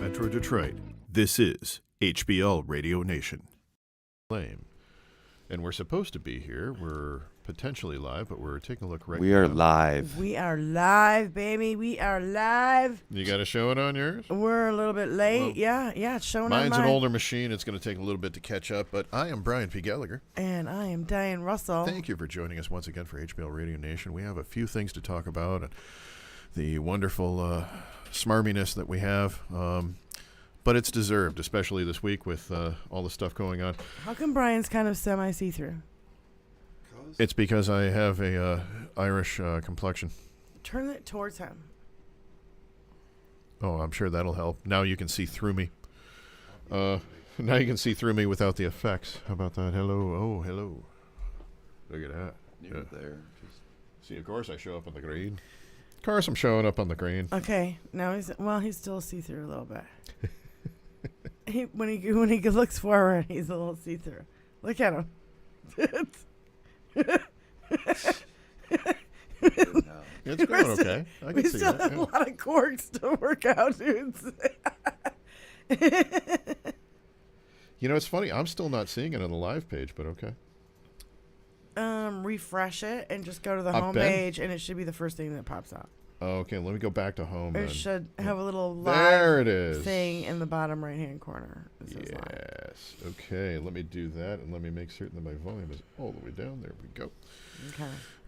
Metro Detroit, this is HBL Radio Nation. And we're supposed to be here. We're potentially live, but we're taking a look right now. We are live. We are live, baby. We are live. You got to show it on yours? We're a little bit late. Well, yeah, it's showing on mine. Mine's an older machine. It's going to take a little bit to catch up, but I am Brian P. Gallagher. And I am Diane Russell. Thank you for joining us once again for HBL Radio Nation. We have a few things to talk about, and the wonderful smarminess that we have. But it's deserved, especially this week with all the stuff going on. How come Brian's kind of semi-see-through? It's because I have a Irish complexion. Turn it towards him. Oh, I'm sure that'll help. Now you can see through me. Now you can see through me without the effects. How about that? Hello. Oh, hello. Look at that. You're there. See, of course I show up on the green. Of course I'm showing up on the green. Okay. Now he's still see-through a little bit. When he looks forward, he's a little see-through. Look at him. It's going okay. I can see still that. have a lot of corks to work out, dudes. You know, it's funny. I'm still not seeing it on the live page, but okay. Refresh it and just go to the home page, and it should be the first thing that pops up. Okay, let me go back to home. It should have a little live there it is. thing in the bottom right-hand corner. Yes. Okay, let me do that, and let me make certain that my volume is all the way down. There we go.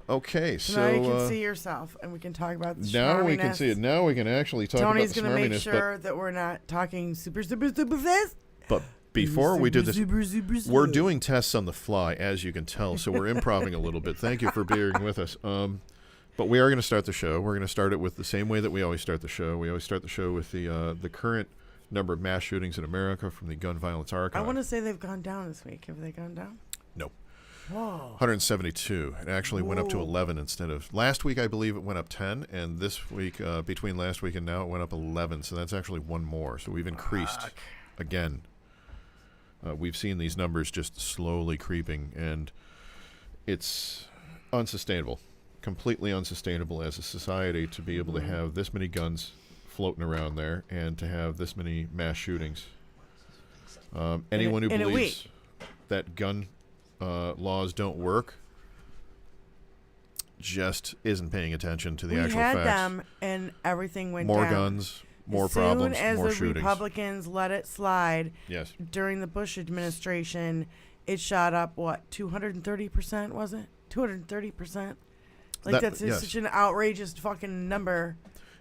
Okay, so now you can see yourself, and we can talk about the now we can see it. Now we can actually talk Tony's about the gonna smarminess. make sure that we're not talking super fast. But before we do this, we're doing tests on the fly, as you can tell, so we're improvising a little bit. Thank you for bearing with us. But we are going to start the show. We're going to start it with the same way that we always start the show. We always start the show with the current number of mass shootings in America from the Gun Violence Archive. I want to say they've gone down this week. Have they gone down? No. Whoa. 172. It actually went up to 11 instead of... Last week, I believe it went up 10, and this week, between last week and now, it went up 11, so that's actually one more. So we've increased again. We've seen these numbers just slowly creeping, and it's unsustainable. Completely unsustainable as a society to be able to have this many guns floating around there and to have this many mass shootings. Anyone who believes that gun laws don't work just isn't paying attention to the actual facts. We had them and everything went down. More guns, more problems, more shootings. As soon as the Republicans let it slide, yes, during the Bush administration, it shot up, 230%, was it? 230%? Like, that's such an outrageous fucking number.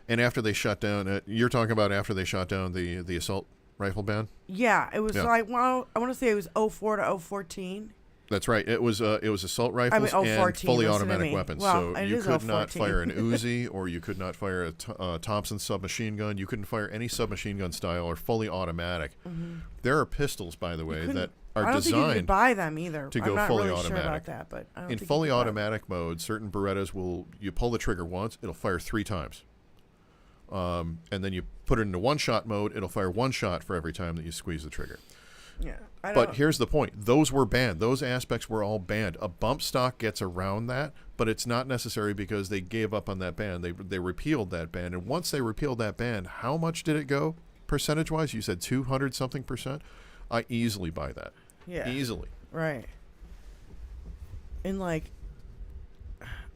And after they shut down, you're talking about after they shot down the assault rifle ban? Yeah, it was like, well, I want to say it was 04 to 014. That's right. It was assault rifles and fully automatic weapons. Well, so you could not fire an Uzi, or you could not fire a Thompson submachine gun. You couldn't fire any submachine gun style or fully automatic. Mm-hmm. There are pistols, by the way, that are designed. I don't think you could buy them either. To go fully automatic. Sure about that, but I don't in fully automatic mode, certain Berettas you pull the trigger once, it'll fire 3 times. And then you put it into one-shot mode, it'll fire 1 shot for every time that you squeeze the trigger. Yeah. But here's the point. Those were banned. Those aspects were all banned. A bump stock gets around that, but it's not necessary because they gave up on that ban. They repealed that ban. And once they repealed that ban, how much did it go percentage-wise? You said 200-something percent? I easily buy that. Yeah. Easily. Right. And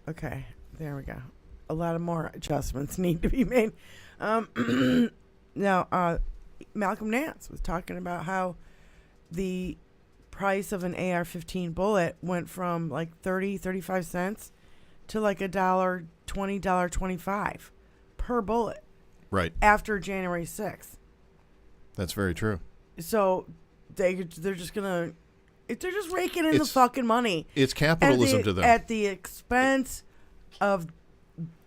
okay, there we go. A lot of more adjustments need to be made. Now, Malcolm Nance was talking about how the price of an AR-15 bullet went from like 35 cents to like $1.20, $1.25 per bullet. Right. After January 6th. That's very true. So they're just raking in the fucking money. It's capitalism to them. At the expense of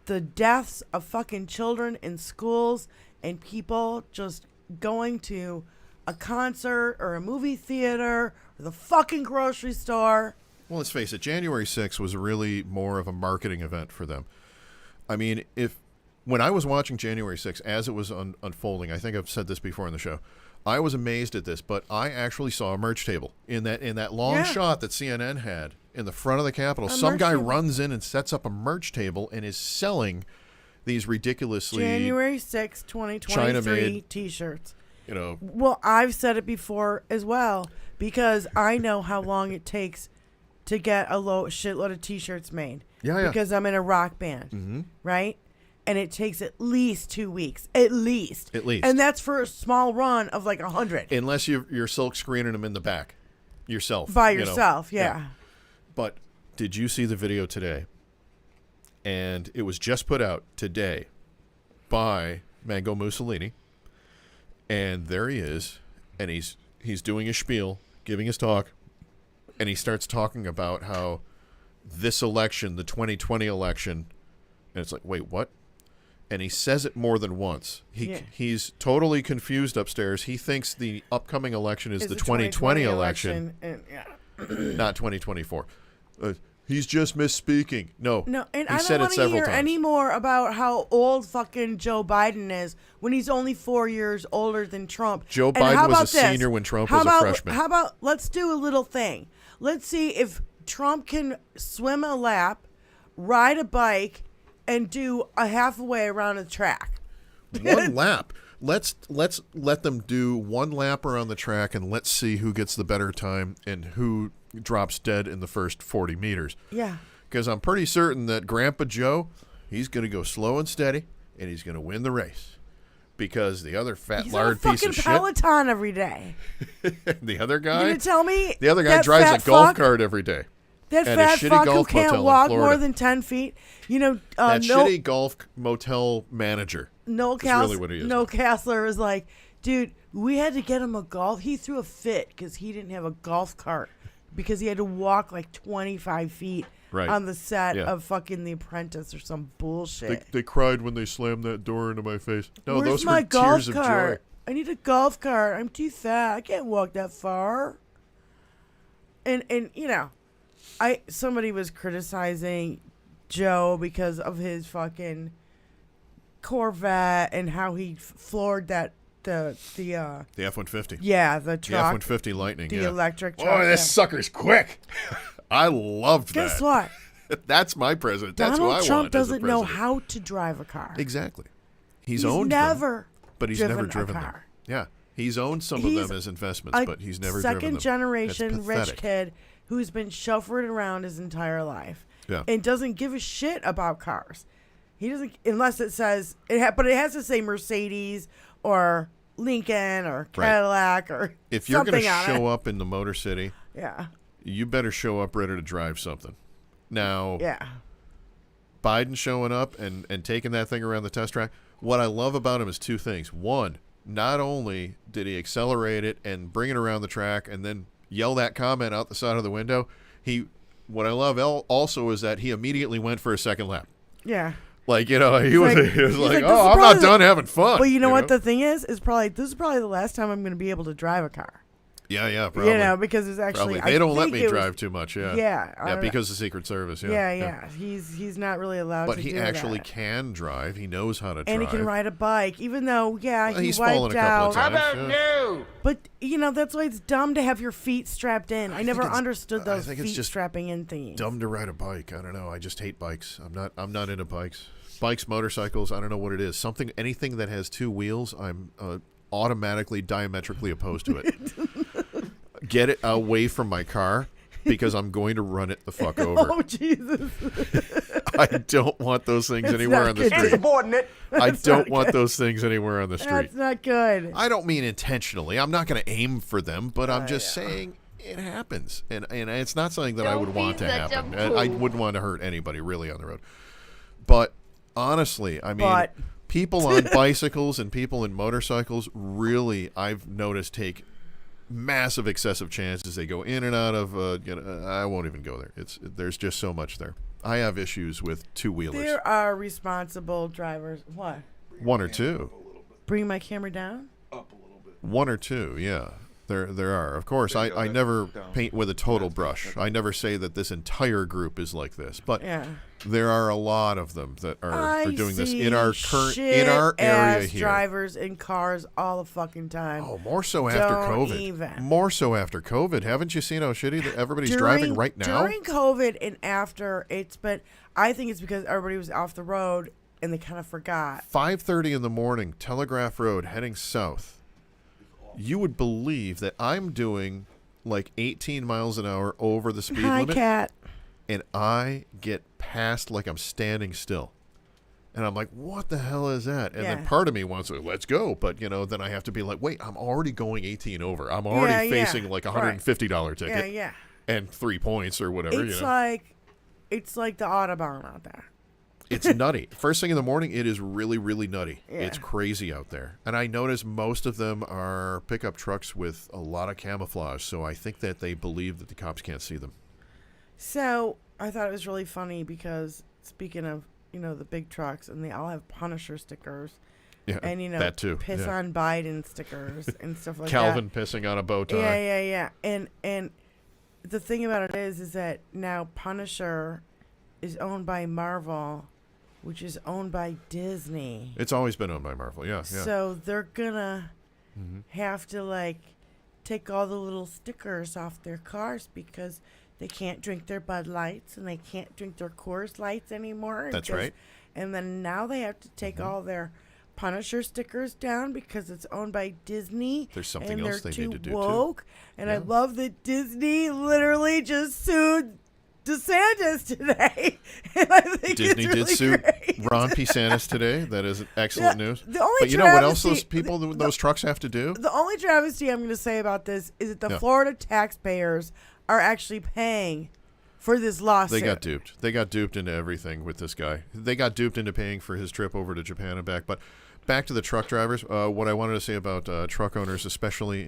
the deaths of fucking children in schools and people just going to a concert or a movie theater or the fucking grocery store. Well, let's face it, January 6th was really more of a marketing event for them. I mean, when I was watching January 6th as it was unfolding, I think I've said this before in the show, I was amazed at this, but I actually saw a merch table in that long shot that CNN had in the front of the Capitol. Some guy runs in and sets up a merch table and is selling these ridiculously January 6th, 2023 T-shirts. You know. Well, I've said it before as well because I know how long it takes to get a shitload of T-shirts made. Yeah. Because I'm in a rock band, right? And it takes at least 2 weeks, at least. And that's for a small run of like 100. Unless you're silk screening them in the back yourself. By yourself, yeah. But did you see the video today? And it was just put out today by Mango Mussolini. And there he is, and he's doing his spiel, giving his talk, and he starts talking about how this election, the 2020 election, and it's like, wait, what? And he says it more than once. He's totally confused upstairs. He thinks the upcoming election is the 2020 election and, not 2024. He's just misspeaking. No, and I don't want to hear any more about how old fucking Joe Biden is when he's only 4 years older than Trump. Joe Biden was a senior when Trump was a freshman. How about let's do a little thing. Let's see if Trump can swim a lap, ride a bike, and do a halfway around a track. One lap. Let's let them do one lap around the track, and let's see who gets the better time and who drops dead in the first 40 meters. Yeah. Because I'm pretty certain that Grandpa Joe, he's going to go slow and steady, and he's going to win the race. Because the other fat lard piece of shit. He's on a fucking Peloton every day. The other guy? You gonna tell me? The other guy drives a golf cart every day. That fat fuck who can't walk more than 10 feet. You know, that shitty golf motel manager. Noel Castler was like, dude, we had to get him a golf. He threw a fit because he didn't have a golf cart because he had to walk like 25 feet on the set of fucking The Apprentice or some bullshit. They cried when they slammed that door into my face. No, Where's those my were golf tears cart? of joy. I need a golf cart. I'm too fat. I can't walk that far. And you know, somebody was criticizing Joe because of his fucking Corvette and how he floored the F-150. Yeah, the truck. The F-150 Lightning. The electric truck. Oh, this sucker's quick. I loved that. Guess what? That's my president. That's Donald who I Trump want as a doesn't know president. how to drive a car. Exactly. He's owned them, but he's never driven them. Yeah. He's owned some of them as investments, but he's never driven them. Second generation rich kid who's been chauffeured around his entire life. Yeah. And doesn't give a shit about cars. He doesn't, unless it says, but it has to say Mercedes or Lincoln or Cadillac or if you're going to show up in the Motor City, yeah, you better show up ready to drive something. Now, yeah, Biden showing up and taking that thing around the test track, what I love about him is two things. One, not only did he accelerate it and bring it around the track and then yell that comment out the side of the window, what I love also is that he immediately went for a second lap. Yeah. Like, you know, he was like, oh, I'm not done having fun. Well, you know what the thing is this is probably the last time I'm going to be able to drive a car. Yeah, probably. You know, because it's actually they don't let me drive too much. Yeah, yeah, because of Secret Service. Yeah. He's not really allowed. But to he do actually that. can drive. He knows how to drive, and he can ride a bike. Even though, he's wiped fallen a out. couple of times. How about no? But you know that's why it's dumb to have your feet strapped in. I never understood those feet just strapping in thingies. Dumb to ride a bike. I don't know. I just hate bikes. I'm not into bikes. Bikes, motorcycles. I don't know what it is. Anything that has two wheels, I'm automatically diametrically opposed to it. Get it away from my car because I'm going to run it the fuck over. Oh, Jesus. I don't want those things anywhere on the street. Insubordinate. I don't want those things anywhere on the street. That's not good. I don't mean intentionally. I'm not going to aim for them, but I'm just saying it happens, and it's not something that I Don't would want be to such a happen. I fool. wouldn't want to hurt anybody really on the road. But honestly, I mean, But- people on bicycles and people in motorcycles really, I've noticed, take massive excessive chances. They go in and out of. I won't even go there. There's just so much there. I have issues with two-wheelers. There are responsible drivers. What? One or two. Bring my camera down? Up a little bit. One or two, yeah. There are. Of course, There you go, I that's never down. paint with a total That's brush. good. I never say that this entire group is like this, but Yeah. there are a lot of them that are doing this in our area shit-ass here. drivers in cars all the fucking time. Oh, more so after Don't COVID. even. More so after COVID. Haven't you seen how shitty that everybody's driving right now? During COVID and after, I think it's because everybody was off the road and they kind of forgot. 5:30 in the morning, Telegraph Road, heading south. You would believe that I'm doing like 18 miles an hour over the speed Hi, limit, Cat. and I get past like I'm standing still. And I'm like, what the hell is that? And then Yeah. part of me wants to, let's go. But, then I have to be like, wait, I'm already going 18 over. I'm already facing like a $150 ticket Yeah, yeah. and 3 points or whatever. It's like the Autobahn out there. It's nutty. First thing in the morning, it is really, really nutty. Yeah. It's crazy out there. And I notice most of them are pickup trucks with a lot of camouflage. So I think that they believe that the cops can't see them. So I thought it was really funny because speaking of, the big trucks, and they all have Punisher stickers. Yeah, And, that too. piss Yeah. on Biden stickers and stuff like Calvin pissing on a bow that. tie. Yeah. And the thing about it is that now Punisher is owned by Marvel, which is owned by Disney. It's always been owned by Marvel. Yeah. So they're gonna Mhm. have to take all the little stickers off their cars because they can't drink their Bud Lights and they can't drink their Coors Lights anymore. That's because- right. And then now they have to take Mm-hmm. all their Punisher stickers down because it's owned by Disney. There's something and else they're they need too to do, too. woke. And I Yeah. love that Disney literally just sued DeSantis today. And I think Disney it's really did sue great. Ron PeSantis today. That is excellent news. The only But you know what else those travesty- people, those trucks have to do? The only travesty I'm going to say about this is that the Yeah. Florida taxpayers are actually paying for this lawsuit. They got duped. They got duped into everything with this guy. They got duped into paying for his trip over to Japan and back. But back to the truck drivers. What I wanted to say about truck owners, especially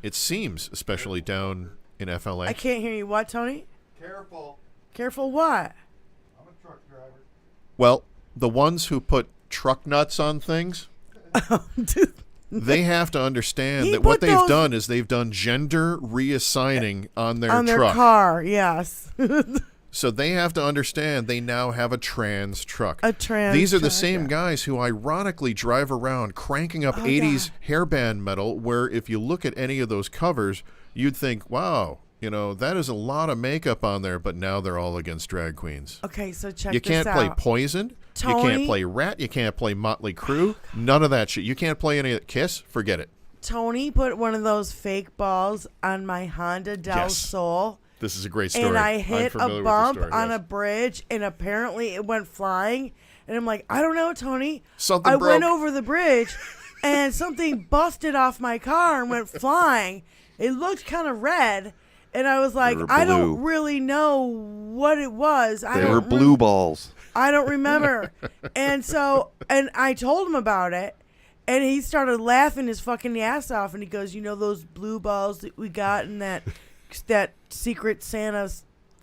it seems especially down in FLA. I can't hear you. What, Tony? Careful. Careful what? I'm a truck driver. Well, the ones who put truck nuts on things, they have to understand He that what put they've those- done is they've done gender reassigning on their On their truck. car, yes. So they have to understand they now have a trans truck. A trans These are the truck, same yeah. guys who ironically drive around cranking up Oh, 80s hairband metal, where if you look at any of those covers, you'd think, wow, that is a lot of makeup on there, but now they're all against drag queens. Okay, so check You this can't out. play Poison. You Tony? can't play Rat. You can't play Motley Crue. None of that shit. You can't play any of Kiss. Forget it. Tony put one of those fake balls on my Honda Del Yes. Sol. This is a great story. And I I'm hit familiar a with the bump story, on yes. a bridge, and apparently it went flying. And I'm like, I don't know, Tony. Something I broke. went over the bridge, and something busted off my car and went flying. It looked kind of red, and I was like, They were I don't blue. really know what it was. They were blue balls. I don't remember. And I told him about it, and he started laughing his fucking ass off, and he goes, those blue balls that we got in that Secret Santa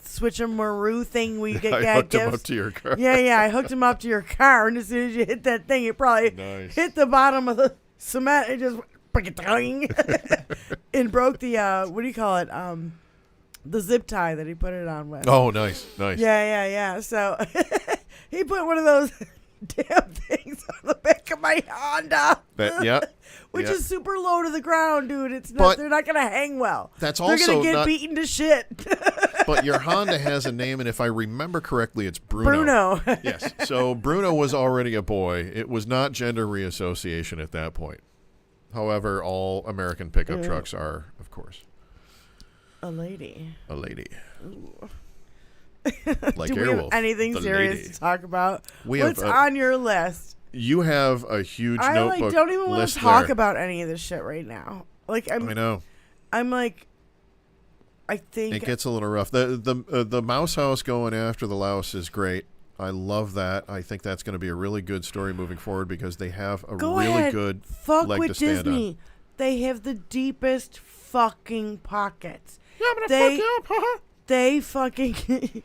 switcheroo thing we get I hooked him gifts. up to your car. Yeah, I hooked him up to your car, and as soon as you hit that thing, it probably Nice. hit the bottom of the cement. It just and broke the what do you call it? The zip tie that he put it on with. Oh, nice. Yeah. So he put one of those damn things on the back of my Honda. Which yeah. is super low to the ground, dude. It's not. But they're not gonna hang well. that's they're also gonna get not- beaten to shit. But your Honda has a name, and if I remember correctly, it's Bruno. Bruno. Yes. So Bruno was already a boy. It was not gender reassociation at that point. However, all American pickup trucks are, of course, A lady. a lady. Ooh. Like Do we have Airwolf. anything the serious lady. to talk about? We What's have, on your list? You have a huge I notebook don't even want list to talk there. about any of this shit right now. I know. I'm like, I think it gets a little rough. The Mouse House going after the louse is great. I love that. I think that's going to be a really good story moving forward because they have a really good fuck leg with to stand Disney. on. They have the deepest fucking pockets. Yeah, I'm gonna fuck you up. They fucking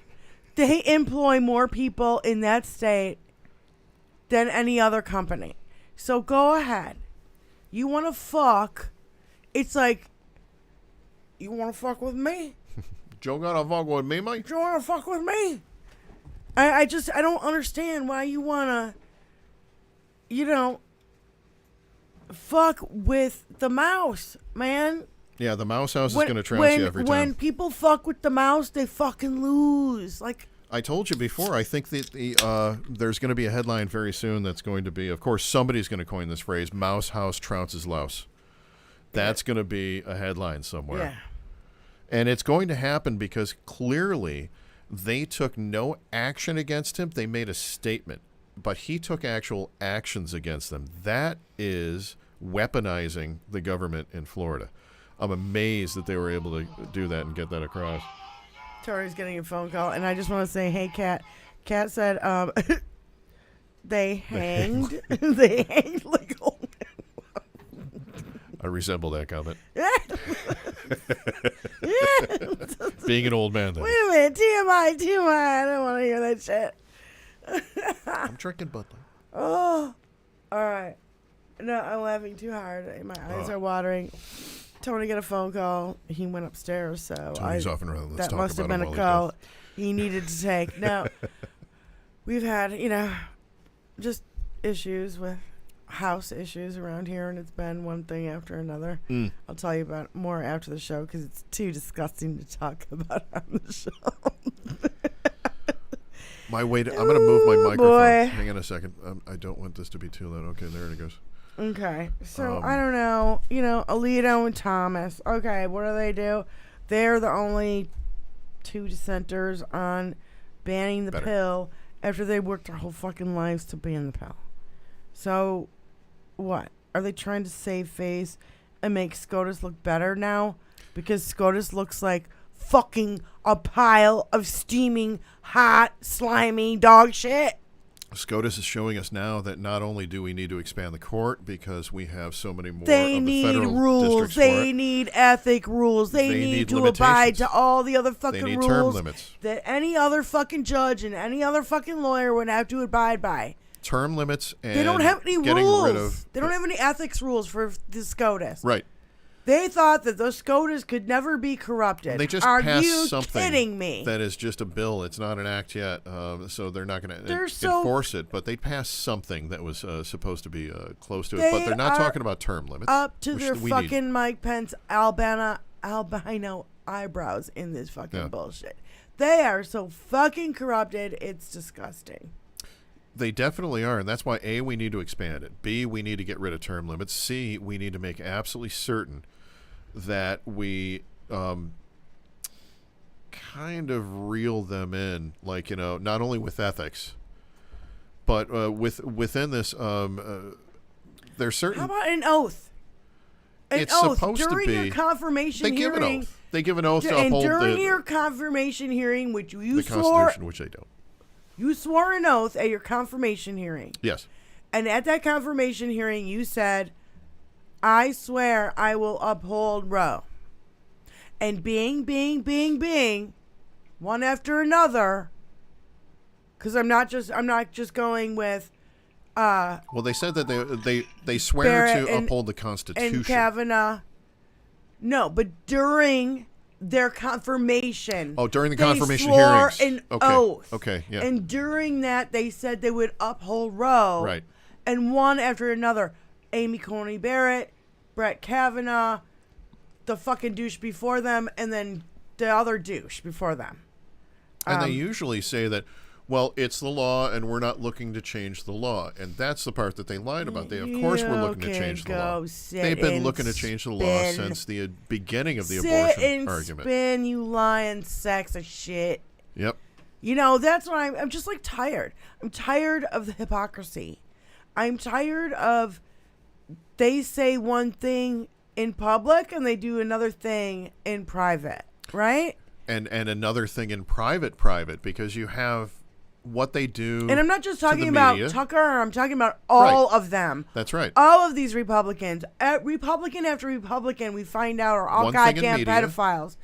they employ more people in that state than any other company. So go ahead. You want to fuck? It's like, you want to fuck with me? Joe gonna fuck with me, Mike? You want to fuck with me? I don't understand why you want to, fuck with the mouse, man. Yeah, the Mouse House is going to trounce you every time. When people fuck with the mouse, they fucking lose. Like, I told you before, I think that there's going to be a headline very soon that's going to be, of course, somebody's going to coin this phrase, Mouse House trounces louse. That's going to be a headline somewhere. yeah. And it's going to happen because clearly they took no action against him. They made a statement, but he took actual actions against them. That is weaponizing the government in Florida. I'm amazed that they were able to do that and get that across. Tori's getting a phone call, and I just want to say, hey, Kat. Kat said they hanged. They hanged like old I resemble that comment. men. Being an old man, then. Wait a minute. TMI. I don't want to hear that shit. I'm drinking Bud Light. Oh. All right. No, I'm laughing too hard. My eyes are watering. Tony got a phone call. He went upstairs, so Tony's off and running. Let's that talk must have about been him a while call he needed to take. Now, we've had, just issues with house issues around here, and it's been one thing after another. I'll tell you about more after the show because it's too disgusting to talk about on the show. I'm going to move my microphone. Boy. Hang on a second. I don't want this to be too loud. Okay, there it goes. Okay, so I don't know, Alito and Thomas. Okay, what do they do? They're the only two dissenters on banning the pill after they worked their whole fucking lives to ban the pill. So, what? Are they trying to save face and make SCOTUS look better now? Because SCOTUS looks like fucking a pile of steaming, hot, slimy dog shit. SCOTUS is showing us now that not only do we need to expand the court because we have so many more They of the need federal rules. districts for They it. need ethic rules. They need to abide to all the other fucking They need rules term limits. that any other fucking judge and any other fucking lawyer would have to abide by. Term limits and They don't have any getting rules. rid of They don't have any ethics rules for the SCOTUS. right. They thought that the SCOTUS could never be corrupted. They just Are passed you something kidding me? that is just a bill. It's not an act yet, so they're not going They're to so- enforce it. But they passed something that was supposed to be close to it. They But they're not are talking about term limits. Up to which their we fucking need. Mike Pence albino eyebrows in this fucking Yeah. bullshit. They are so fucking corrupted. It's disgusting. They definitely are, and that's why A, we need to expand it. B, we need to get rid of term limits. C, we need to make absolutely certain that we kind of reel them in, like, not only with ethics, but within this, there's certain. How about an oath? An It's oath supposed to during be. your confirmation They give hearing. an oath. They give an oath to And uphold during the your confirmation hearing, which you swore, Constitution, which they don't. you swore an oath at your confirmation hearing. Yes. And at that confirmation hearing, you said, I swear I will uphold Roe. And bing, one after another, because I'm not just going with Well, they said that they swear Barrett to and- uphold the Constitution. and Kavanaugh. No, but during their confirmation. Oh, during the they confirmation swore hearings. an Okay. oath. Okay, yeah. And during that, they said they would uphold Roe. Right. And one after another, Amy Coney Barrett, Brett Kavanaugh, the fucking douche before them, and then the other douche before them. And they usually say that, well, it's the law, and we're not looking to change the law. And that's the part that they lied about. They, of course, we're looking to change the law. They've been looking to change the law since the beginning of the abortion argument. Spin, you lying sacks of shit. Yep. That's why I'm just like tired. I'm tired of the hypocrisy. I'm tired of they say one thing in public and they do another thing in private. right? And another thing in private, because you have what they do. And I'm not just to the talking about media. Tucker. I'm talking about all of them. That's right. All of these Republicans. Republican after Republican, we find out, are all One thing in goddamn media. pedophiles.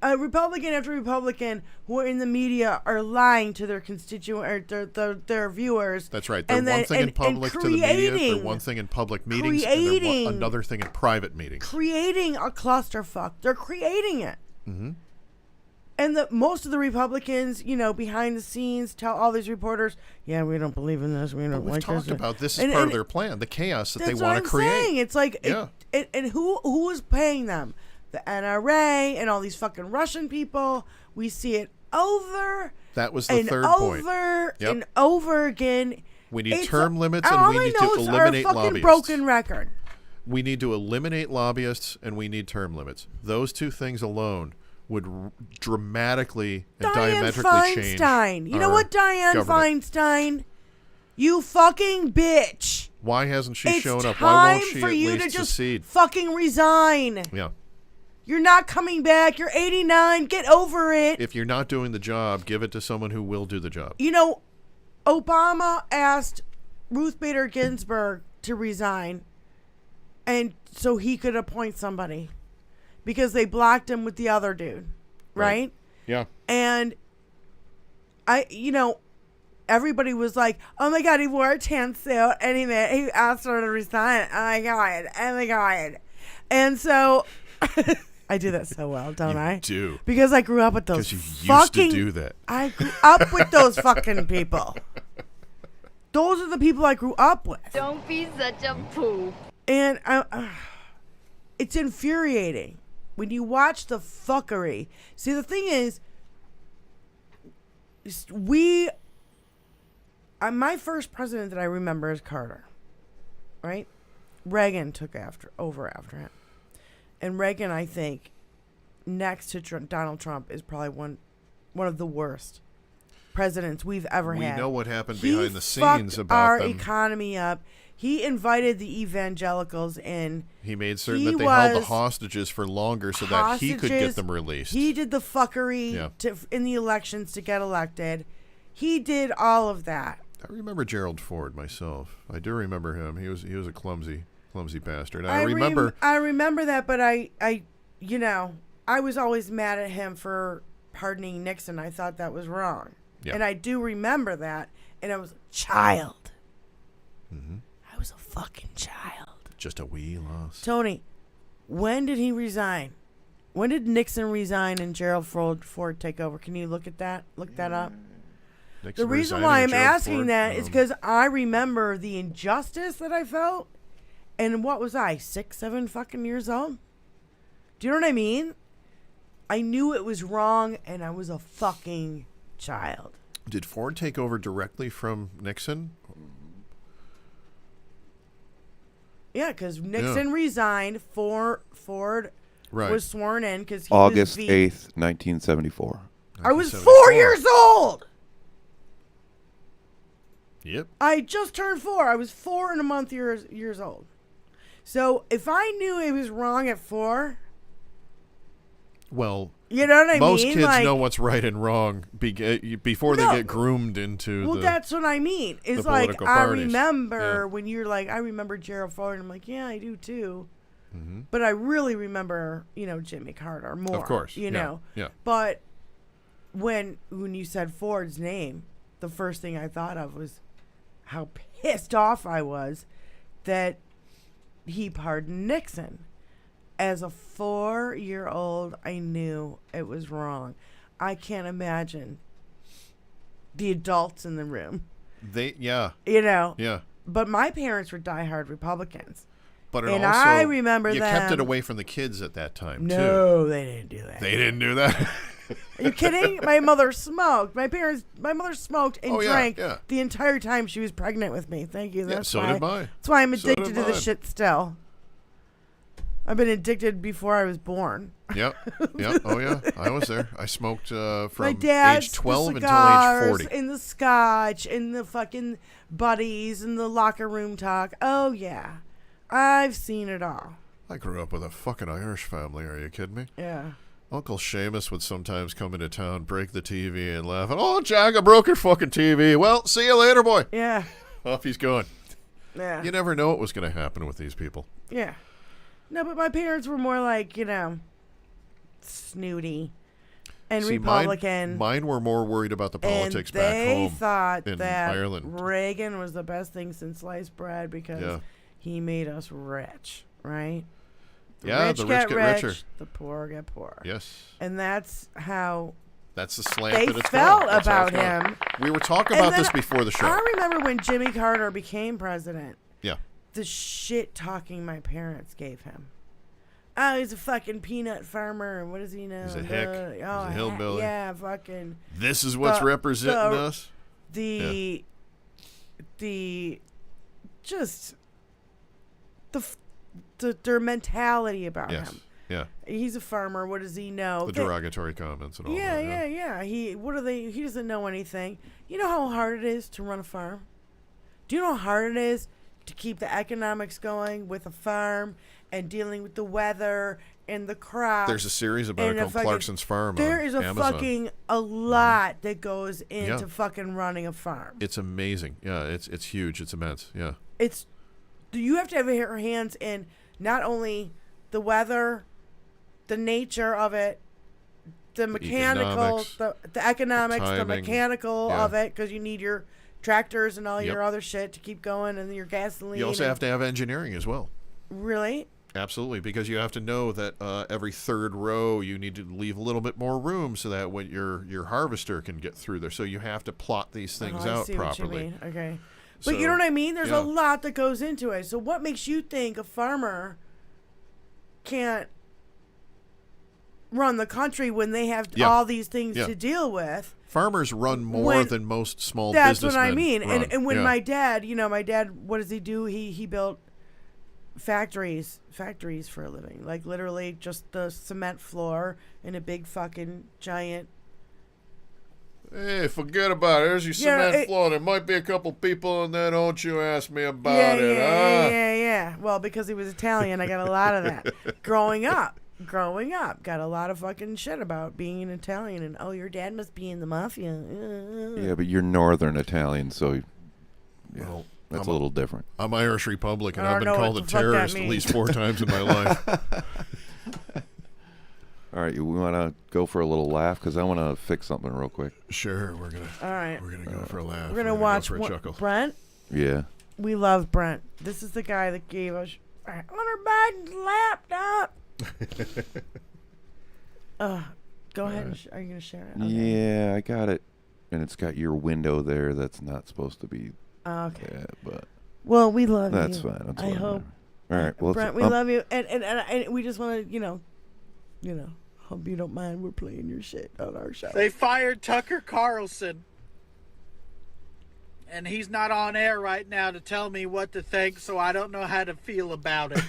Republican after Republican who are in the media are lying to their constituent or their viewers. That's right. They're And one then- thing in public to the media. They're creating- one thing in public meetings. And they're creating- another thing in private meetings. Creating a clusterfuck. They're creating it. Mm-hmm. And most of the Republicans, behind the scenes, tell all these reporters, "Yeah, we don't believe in this. We don't We've like talked this." about this as part of their plan, the chaos that they That's want what to I'm create. saying. It's like, Yeah. and who is paying them? The NRA and all these fucking Russian people. We see it over That was the and third point. over Yep. and over again. We need It's term limits, all and we I need know to is eliminate our fucking lobbyists. broken record. We need to eliminate lobbyists, and we need term limits. Those two things alone would dramatically and Dianne diametrically change. Feinstein. You know our what, Dianne government. Feinstein? You fucking bitch. Why hasn't she It's shown up? time Why won't she for at you to least just secede? fucking resign. Yeah. You're not coming back. You're 89. Get over it. If you're not doing the job, give it to someone who will do the job. Obama asked Ruth Bader Ginsburg to resign, and so he could appoint somebody because they blocked him with the other dude, right? Yeah. And everybody was like, "Oh my God, he wore a tan suit and he asked her to resign." Oh my God. And so I do that so well, don't I? Do. Because I grew up with those Because you used fucking. to do that. I grew up with those fucking people. Those are the people I grew up with. Don't be such a poop. And it's infuriating when you watch the fuckery. See, the thing is, my first president that I remember is Carter, right? Reagan took over after him. And Reagan, I think, next to Donald Trump, is probably one of the worst presidents we've ever had. We know what happened He behind the scenes fucked about our them. economy up. He invited the evangelicals in. He made certain He that they held the was hostages for longer so that he could get hostages. them released. He did the fuckery Yeah. in the elections to get elected. He did all of that. I remember Gerald Ford myself. I do remember him. He was a clumsy bastard. I remember I remember that, but I was always mad at him for pardoning Nixon. I thought that was wrong. Yeah. And I do remember that. And I was a child. Mhm. I was a fucking child. just a wee loss. Tony, when did he resign? When did Nixon resign and Gerald Ford take over? Can you look at that? Look that up. Nixon The reason resigning why and I'm Gerald asking Ford, that is because I remember the injustice that I felt. And what was I, 6, 7 fucking years old? Do you know what I mean? I knew it was wrong, and I was a fucking child. Did Ford take over directly from Nixon? Yeah, because Nixon resigned. Ford Right. was sworn in because he August was 8th, 1974. I was 4 1974. years old. Yep. I just turned 4. I was 4 and a month years old. So if I knew it was wrong at 4, Well, you know what I most mean? kids Like, know what's right and wrong before No. they get groomed into well, the. that's what I mean. It's the like political I parties. remember Yeah. when you're like, I remember Gerald Ford. And I'm like, yeah, I do too. Mhm. But I really remember, Jimmy Carter more. Of course. you yeah. know. Yeah. But when you said Ford's name, the first thing I thought of was how pissed off I was that he pardoned Nixon. As a 4-year-old, I knew it was wrong. I can't imagine the adults in the room, Yeah. Yeah. But my parents were diehard Republicans. But it And also, I remember you kept it them- away from the kids at that time, too. No, they didn't do that. They didn't do that. Are you kidding? My mother smoked. My mother smoked and Oh, yeah, drank yeah. the entire time she was pregnant with me. Thank you. Yeah, That's so why. did mine. That's why I'm So did addicted to this mine. shit still. I've been addicted before I was born. Yep. Yep. Oh, yeah. I was there. I smoked My from dad's age 12 the until cigars age 40. and the scotch and the fucking buddies and the locker room talk. Oh, yeah. I've seen it all. I grew up with a fucking Irish family. Are you kidding me? Yeah. Uncle Seamus would sometimes come into town, break the TV, and laugh. Oh, Jack, I broke your fucking TV. Well, see you later, boy. Yeah. Off he's going. Yeah. You never know what was going to happen with these people. Yeah. No, but my parents were more like, snooty and See, Republican. Mine were more worried about the politics back home. They thought in that Ireland. Reagan was the best thing since sliced bread because he made us rich, right? The rich get richer. The poor get poorer. Yes. And that's how that's the slant they that it's felt going. about him. We were talking about this before the show. I remember when Jimmy Carter became president. Yeah. The shit talking my parents gave him. Oh, he's a fucking peanut farmer, and what does he know? He's a hick. He's a hillbilly. Yeah, fucking. This is what's representing us. Their mentality about him. Yeah. He's a farmer. What does he know? The derogatory comments and all that. Yeah. He doesn't know anything. You know how hard it is to run a farm? Do you know how hard it is to keep the economics going with a farm and dealing with the weather and the crops? There's a series about it called Clarkson's Farm. There is Amazon. a lot that goes into fucking running a farm. It's amazing. Yeah, it's huge. It's immense. Yeah. You have to have your hands in not only the weather, the nature of it, the mechanical, the economics, the mechanical of it, because you need your tractors and all your other shit to keep going, and your gasoline. You also have to have engineering as well. Really? Absolutely, because you have to know that every third row you need to leave a little bit more room so that when your harvester can get through there. So you have to plot these things out properly. What you mean. Okay. But you know what I mean? There's a lot that goes into it. So what makes you think a farmer can't run the country when they have all these things to deal with? Farmers run more than most small businessmen. That's what I mean. Run. And when my dad, what does he do? He built factories for a living. Like literally just the cement floor in a big fucking giant. Hey, forget about it. There's your cement floor. There might be a couple people in there. Don't you ask me about it. Yeah. Well, because he was Italian, I got a lot of that. Growing up, got a lot of fucking shit about being an Italian and, oh, your dad must be in the mafia. Yeah, but you're Northern Italian, so well, that's a little different. I'm Irish Republican. I've been called a terrorist at least 4 times in my life. All right, we want to go for a little laugh because I want to fix something real quick. Sure, we're gonna. All right, we're gonna go for a laugh. We're gonna watch Brent. Yeah. We love Brent. This is the guy that gave us Hunter Biden's laptop. Go ahead. Are you gonna share it? Okay. Yeah, I got it, and it's got your window there. That's not supposed to be. Okay. Yeah, but. Well, we love you. That's fine. That's I hope. All right. Well, Brent, we love you, and we just want to, hope you don't mind we're playing your shit on our show. They fired Tucker Carlson, and he's not on air right now to tell me what to think, so I don't know how to feel about it.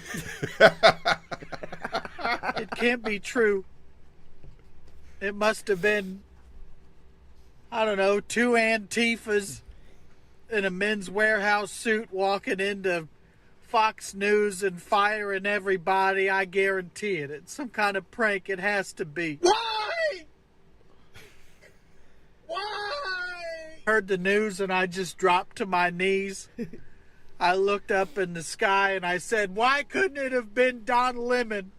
It can't be true. It must have been, I don't know, 2 Antifas in a Men's Warehouse suit walking into Fox News and firing everybody. I guarantee it. It's some kind of prank. It has to be. Why? Heard the news and I just dropped to my knees. I looked up in the sky and I said, why couldn't it have been Don Lemon?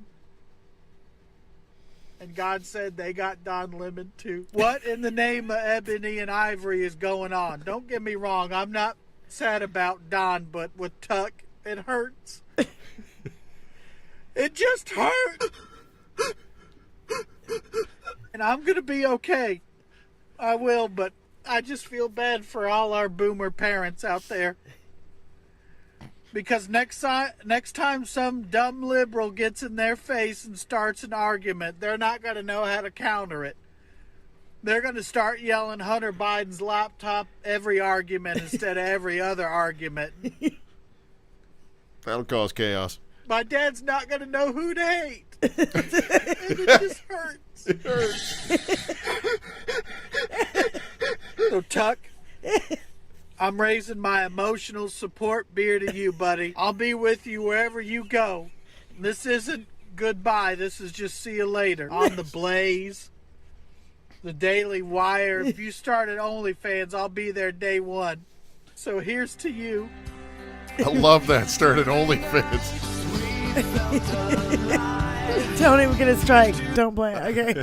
And God said they got Don Lemon too. What in the name of Ebony and Ivory is going on? Don't get me wrong. I'm not sad about Don, but with Tuck, it hurts. It just hurts. And I'm going to be okay. I will, but I just feel bad for all our boomer parents out there. Because next time some dumb liberal gets in their face and starts an argument, they're not going to know how to counter it. They're going to start yelling Hunter Biden's laptop every argument instead of every other argument. That'll cause chaos. My dad's not going to know who to hate. And it just hurts. It hurts. So, Tuck, I'm raising my emotional support beer to you, buddy. I'll be with you wherever you go. This isn't goodbye. This is just see you later. On the Blaze, the Daily Wire. If you start at OnlyFans, I'll be there day one. So here's to you. I love that. Started OnlyFans. Tony, we're gonna strike. Don't play it, okay?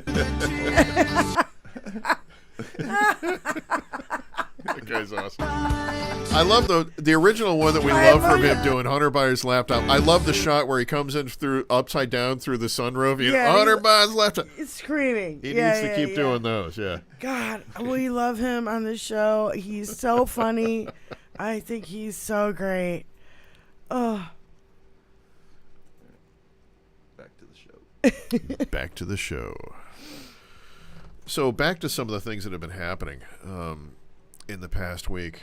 That guy's awesome. I love the original one that we love from him doing Hunter Buyer's laptop. I love the shot where he comes in through upside down through the sunroof. Hunter Buyer's laptop. It's screaming. He needs to keep doing those. Yeah. God, we love him on the show. He's so funny. I think he's so great. Oh. Back to the show. Back to the show. So back to some of the things that have been happening in the past week.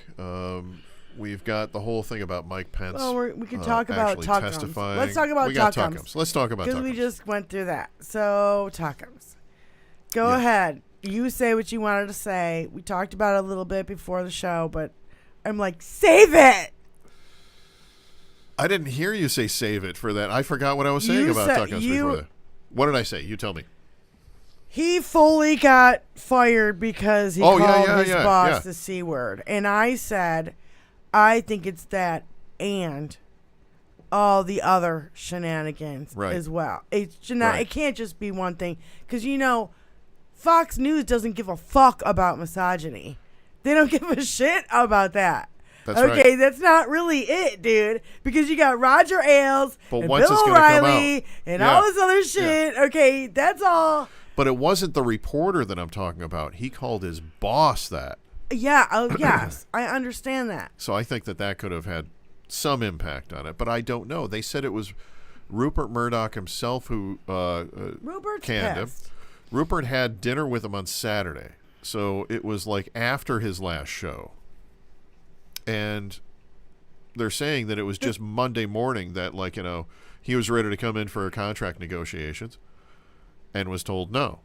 We've got the whole thing about Mike Pence. Well, we can talk about actually Tuckums. testifying. Let's talk about we got Tuckums. Let's talk about Tuckums. Because we just went through that. So, Tuckums. Go Yeah. ahead. You say what you wanted to say. We talked about it a little bit before the show, but I'm like, save it! I didn't hear you say save it for that. I forgot what I was saying about Tuckums before that. What did I say? You tell me. He fully got fired because he called his boss the C word. And I said, I think it's that and all the other shenanigans as well. It can't just be one thing. Because, Fox News doesn't give a fuck about misogyny. They don't give a shit about that. That's right. That's not really it, dude. Because you got Roger Ailes and once Bill it's gonna come O'Reilly out. and all this other shit. Yeah. Okay, that's all. But it wasn't the reporter that I'm talking about. He called his boss that. Yeah, yes. I understand that. So I think that could have had some impact on it. But I don't know. They said it was Rupert Murdoch himself who Rupert's canned him. pissed. Rupert had dinner with him on Saturday. So it was like after his last show. And they're saying that it was just Monday morning that, he was ready to come in for contract negotiations and was told no.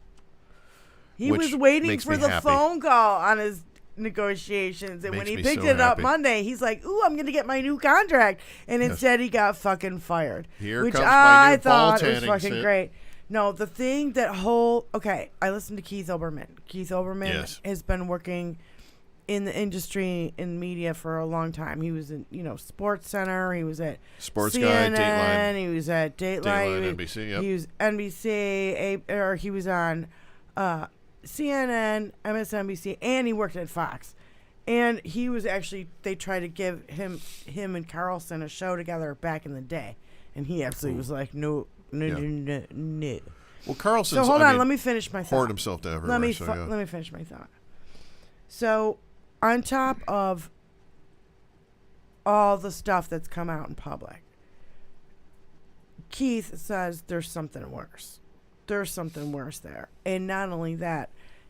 He was waiting for the phone call on his negotiations. And when he picked it up Monday, he's like, ooh, I'm going to get my new contract. And instead he got fucking fired. Which I thought was fucking great. No, the thing that I listened to Keith Olbermann. Keith Olbermann has been working in the industry, in media for a long time. He was in, Sports Center. He was at Sports CNN, Guy, Dateline. He was at Dateline. NBC, yep. He was NBC, or he was on CNN, MSNBC, and he worked at Fox. And he was they tried to give him and Carlson a show together back in the day. And he absolutely was like, no. Well, Carlson. So hold on, let me finish my thought. Poured himself to everywhere. Let me finish my thought. So, on top of all the stuff that's come out in public, Keith says there's something worse. There's something worse there. And not only that,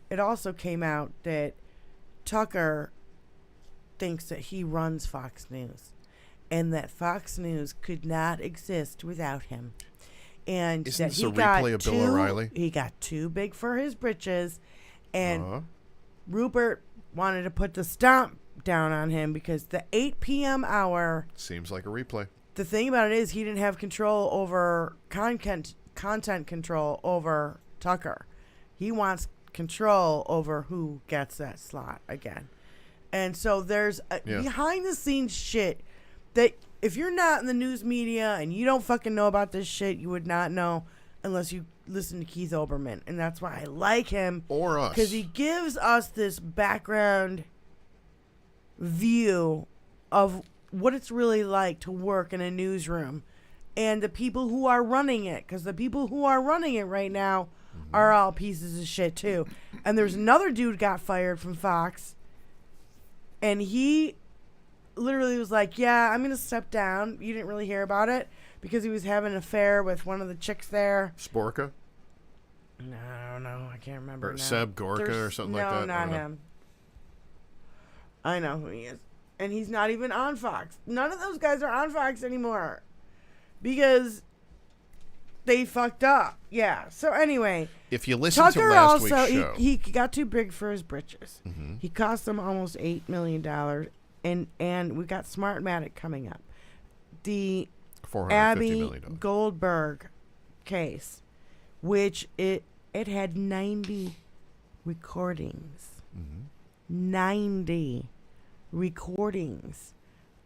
it also came out that Tucker thinks that he runs Fox News and that Fox News could not exist without him. And Isn't that this a replay of Bill O'Reilly? He got too big for his britches, and Rupert wanted to put the stomp down on him because the 8 p.m. hour seems like a replay. The thing about it is he didn't have control over content control over Tucker. He wants control over who gets that slot again. And so there's behind the scenes shit that if you're not in the news media and you don't fucking know about this shit, you would not know unless you listen to Keith Olbermann. And that's why I like him. Or us. Because he gives us this background view of what it's really like to work in a newsroom and the people who are running it. Because the people who are running it right now are all pieces of shit too. And there's another dude got fired from Fox. And he literally was like, yeah, I'm going to step down. You didn't really hear about it because he was having an affair with one of the chicks there. Sporka? No, I can't remember. Or Seb Gorka or something like that? No, not him. I know who he is. And he's not even on Fox. None of those guys are on Fox anymore because they fucked up. Yeah. So anyway, if you listen Tucker to last also, week's show, he got too big for his britches. He cost them almost $8 million. And we got Smartmatic coming up. The $450 Abby million. Goldberg case, which it had 90 recordings. 90 recordings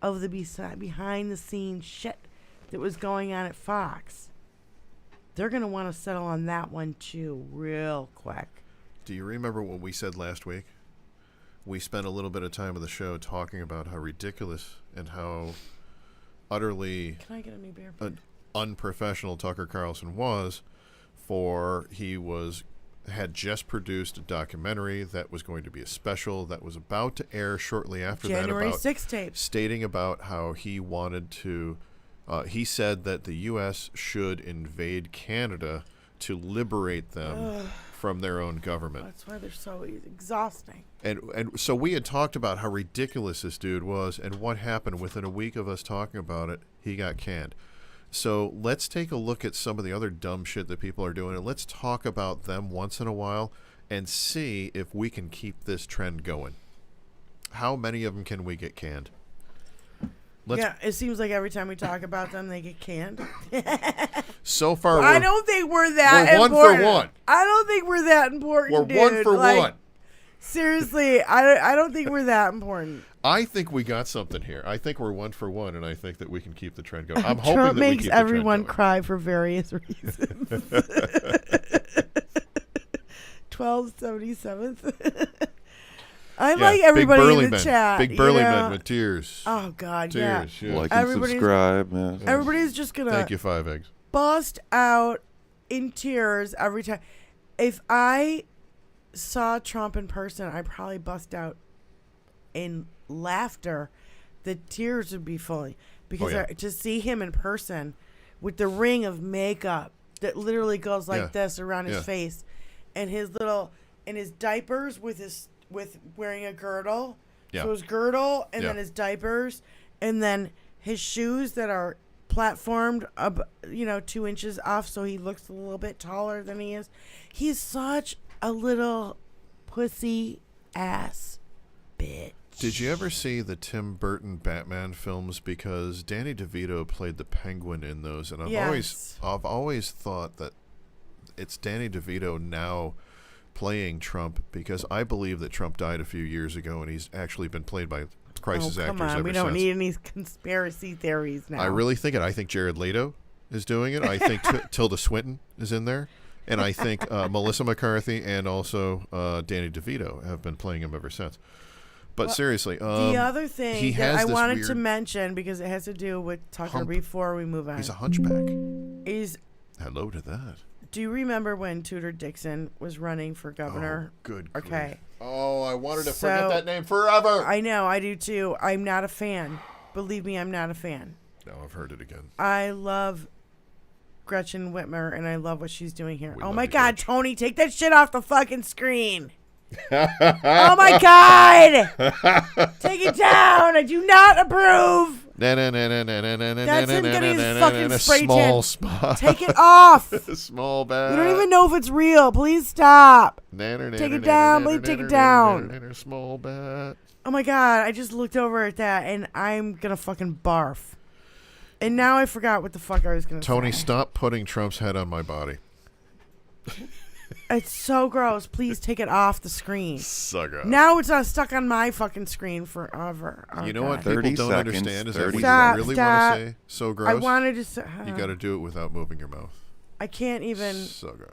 of the behind the scenes shit that was going on at Fox. They're going to want to settle on that one too real quick. Do you remember what we said last week? We spent a little bit of time of the show talking about how ridiculous and how utterly Can I get a new beer, please? unprofessional Tucker Carlson was, had just produced a documentary that was going to be a special that was about to air shortly after January that, 6th tape. stating about how he wanted to, he said that the U.S. should invade Canada to liberate them from their own government. That's why they're so exhausting. And so we had talked about how ridiculous this dude was, and what happened within a week of us talking about it, he got canned. So let's take a look at some of the other dumb shit that people are doing, and let's talk about them once in a while and see if we can keep this trend going. How many of them can we get canned? Yeah, it seems like every time we talk about them, they get canned. So far, I don't think we're that we're important. 1 for 1. I don't think we're that important, We're dude. 1 for 1. Seriously, I don't think we're that important. I think we got something here. I think we're 1 for 1, and I think that we can keep the trend going. I'm hoping Trump that we makes keep the everyone trend going. cry for various reasons. 1277th. I like everybody in the chat. Big burly you know? men with tears. Oh God, Tears, yeah. yeah. Like and Everybody's- subscribe. Yeah. Everybody's just gonna Thank you, 5 eggs. bust out in tears every time. If I saw Trump in person, I'd probably bust out in laughter. The tears would be flowing because to see him in person with the ring of makeup that literally goes like this around his face, and his diapers with wearing a girdle. So his girdle and then his diapers and then his shoes that are platformed 2 inches off, so he looks a little bit taller than he is. He's such a little pussy ass bitch. Did you ever see the Tim Burton Batman films? Because Danny DeVito played the Penguin in those, and I've always thought that it's Danny DeVito now playing Trump, because I believe that Trump died a few years ago, and he's actually been played by crisis actors ever since. We don't need any conspiracy theories now. I really think it. I think Jared Leto is doing it. I think Tilda Swinton is in there. And I think Melissa McCarthy and also Danny DeVito have been playing him ever since. But seriously, the other thing that I wanted to mention, because it has to do with Tucker before we move on. He's a hunchback. Hello to that. Do you remember when Tudor Dixon was running for governor? Oh, good. Okay. Grief. Oh, I wanted to forget that name forever. I know, I do too. I'm not a fan. Believe me, I'm not a fan. No, I've heard it again. I love Gretchen Whitmer, and I love what she's doing here. Oh my God, Gretchen. Tony, take that shit off the fucking screen. Oh my God! Take it down. I do not approve. That's him getting his fucking spray tan. Spot. Take it off. Small bat. We don't even know if it's real. Please stop. Take it down. Please take it down. Small bat. Oh my God, I just looked over at that, and I'm gonna fucking barf. And now I forgot what the fuck I was gonna say. Tony, stop putting Trump's head on my body. It's so gross. Please take it off the screen. Suck up. Now it's stuck on my fucking screen forever. Oh, you know God. what people don't understand is that when you really want to say so gross, I wanted to say, you got to do it without moving your mouth. I can't even. So gross.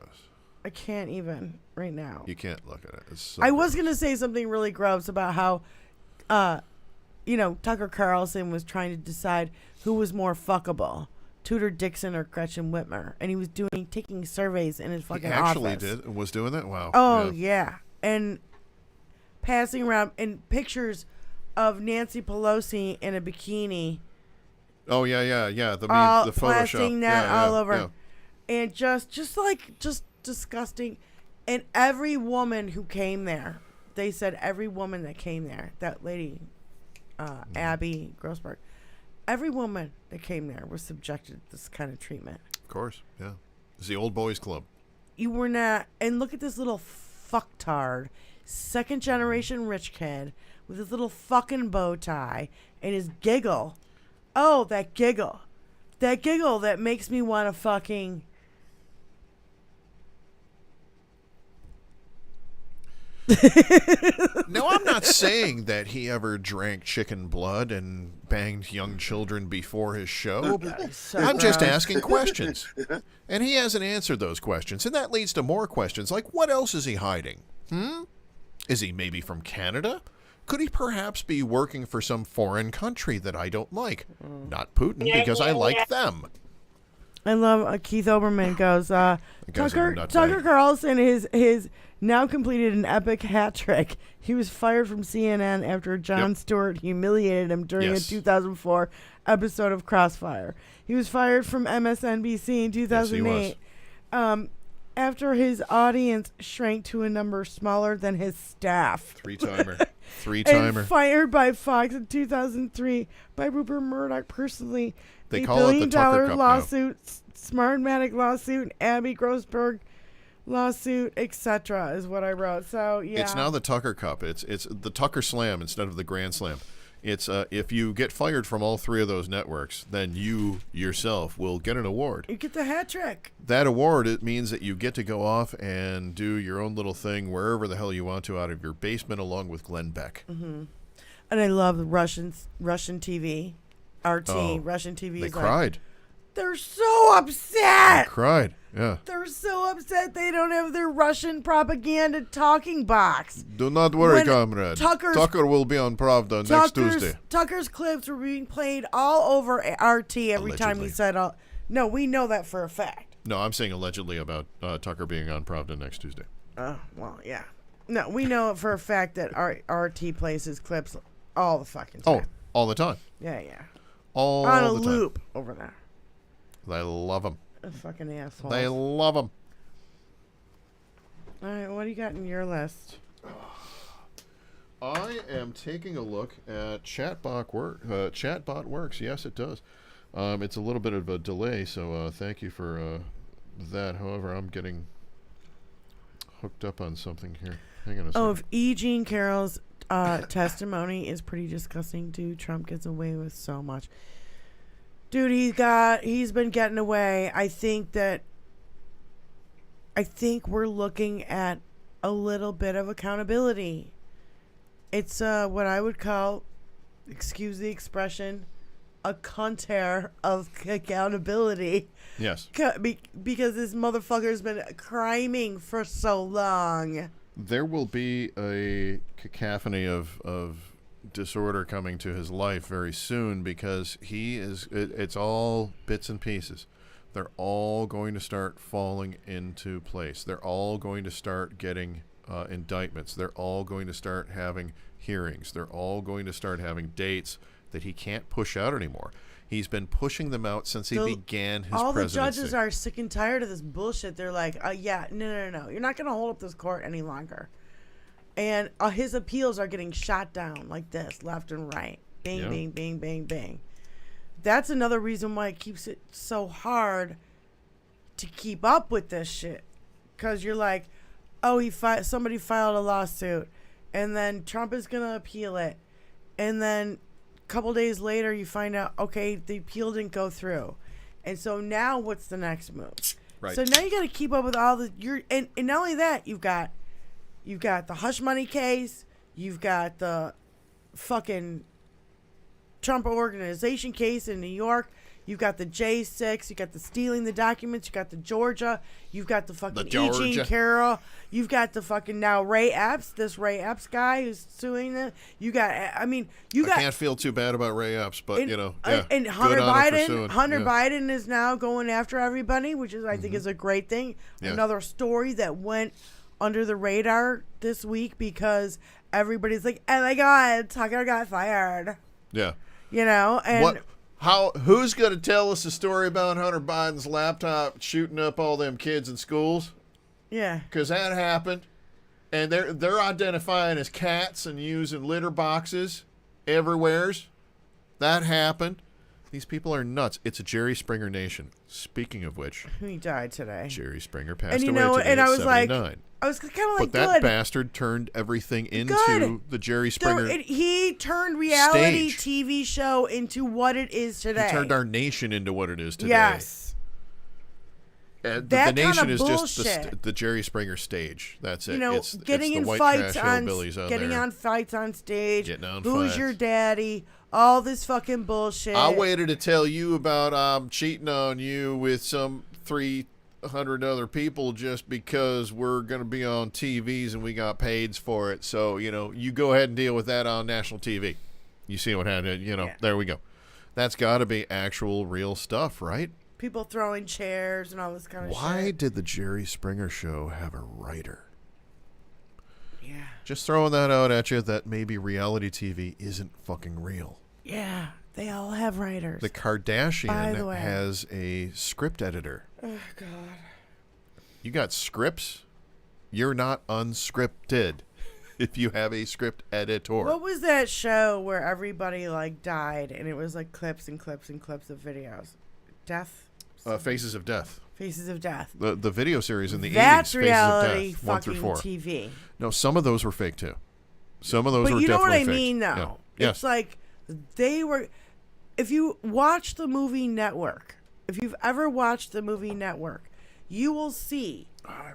I can't even right now. You can't look at it. It's so I was going to say something really gross about how, Tucker Carlson was trying to decide who was more fuckable. Tudor Dixon or Gretchen Whitmer, and he was taking surveys in his fucking office. Was doing that? Wow. Oh yeah, and passing around and pictures of Nancy Pelosi in a bikini. Oh yeah. The Photoshop. Plasting that all over, yeah. And just disgusting. And every woman who came there, they said every woman that came there, that lady, Abby Grossberg. Every woman that came there was subjected to this kind of treatment. Of course, yeah. It's the old boys club. You were not. And look at this little fucktard, second generation rich kid with his little fucking bow tie and his giggle. Oh, that giggle. That giggle that makes me want to fucking No, I'm not saying that he ever drank chicken blood and banged young children before his show. I'm just asking questions. And he hasn't answered those questions. And that leads to more questions like, what else is he hiding? Is he maybe from Canada? Could he perhaps be working for some foreign country that I don't like? Not Putin, because I like them. I love Keith Olbermann goes, Tucker Carlson his now completed an epic hat trick. He was fired from CNN after Jon Stewart humiliated him during a 2004 episode of Crossfire. He was fired from MSNBC in 2008 after his audience shrank to a number smaller than his staff. Three-timer. And fired by Fox in 2003 by Rupert Murdoch personally. They $1 call it the Tucker billion Cup lawsuit, Smartmatic lawsuit, Abby Grossberg lawsuit, etc. is what I wrote. So yeah, it's now the Tucker Cup. It's the Tucker Slam instead of the Grand Slam. It's if you get fired from all three of those networks, then you yourself will get an award. You get the hat trick. That award, it means that you get to go off and do your own little thing wherever the hell you want to out of your basement, along with Glenn Beck. Mm-hmm. And I love Russian TV. RT, Russian TV. They cried. They're so upset. They cried, yeah. They're so upset they don't have their Russian propaganda talking box. Do not worry, comrade. Tucker will be on Pravda next Tuesday. Tucker's clips were being played all over RT every time he said, no, we know that for a fact. No, I'm saying allegedly about Tucker being on Pravda next Tuesday. Well, yeah. No, we know for a fact that RT plays his clips all the fucking time. All the time. Yeah. All on a the time. loop over there. They love him. A fucking asshole. They love him. All right, what do you got in your list? I am taking a look at Chatbot Works. Yes, it does. It's a little bit of a delay, so thank you for that. However, I'm getting hooked up on something here. Hang on a second. If E. Jean Carroll's testimony is pretty disgusting, dude. Trump gets away with so much. Dude, he's been getting away. I think we're looking at a little bit of accountability. It's what I would call, excuse the expression, a conter of accountability. Yes. Because this motherfucker's been criming for so long. There will be a cacophony of disorder coming to his life very soon, because it's all bits and pieces. They're all going to start falling into place. They're all going to start getting indictments. They're all going to start having hearings. They're all going to start having dates that he can't push out anymore. He's been pushing them out since he began his all presidency. All the judges are sick and tired of this bullshit. They're like, no. You're not going to hold up this court any longer. And his appeals are getting shot down like this, left and right. Bing, bing, bing, bing, bing. That's another reason why it keeps it so hard to keep up with this shit. Because you're like, somebody filed a lawsuit, and then Trump is going to appeal it. And then a couple days later, you find out, okay, the appeal didn't go through. And so now what's the next move? Right. So now you got to keep up with all the... And not only that, you've got the hush money case. You've got the fucking Trump organization case in New York. You've got the J6. You got the stealing the documents. You got the Georgia. You've got the fucking E. Jean Carroll. You've got the fucking now Ray Epps. This Ray Epps guy who's suing them. I can't feel too bad about Ray Epps, but and Hunter Biden is now going after everybody, which is I think is a great thing. Yeah. Another story that went under the radar this week because everybody's like, oh my God, Tucker got fired. Yeah. And who's going to tell us a story about Hunter Biden's laptop shooting up all them kids in schools? Yeah. Because that happened. And they're identifying as cats and using litter boxes everywheres. That happened. These people are nuts. It's a Jerry Springer nation. Speaking of which, he died today. Jerry Springer passed away today at 79. I was kind of like, but that bastard turned everything into the Jerry Springer. He turned reality stage. TV show into what it is today. He turned our nation into what it is today. Yes. That the nation kinda is just bullshit. the Jerry Springer stage. That's it. You know, it's getting the in white fights trash on, hillbillies getting there. on fights on stage. Getting on Who's fights. your daddy? All this fucking bullshit. I waited to tell you about cheating on you with some 300 other people just because we're going to be on TVs and we got paid for it. So, you go ahead and deal with that on national TV. You see what happened? There we go. That's got to be actual real stuff, right? People throwing chairs and all this kind of shit. Why did the Jerry Springer show have a writer? Yeah. Just throwing that out at you that maybe reality TV isn't fucking real. Yeah. They all have writers. The By the Kardashian way. has a script editor. Oh, God. You got scripts? You're not unscripted if you have a script editor. What was that show where everybody, died and it was, clips and clips and clips of videos? Death? Faces of Death. Faces of Death. The video series in the 80s, That's Faces reality of Death, 1 through fucking 4. TV. No, some of those were fake, too. Some of those But were you know definitely what I fake. mean, Yeah. though? Yes. It's like they were... If you watch the movie Network, if you've ever watched the movie Network, you will see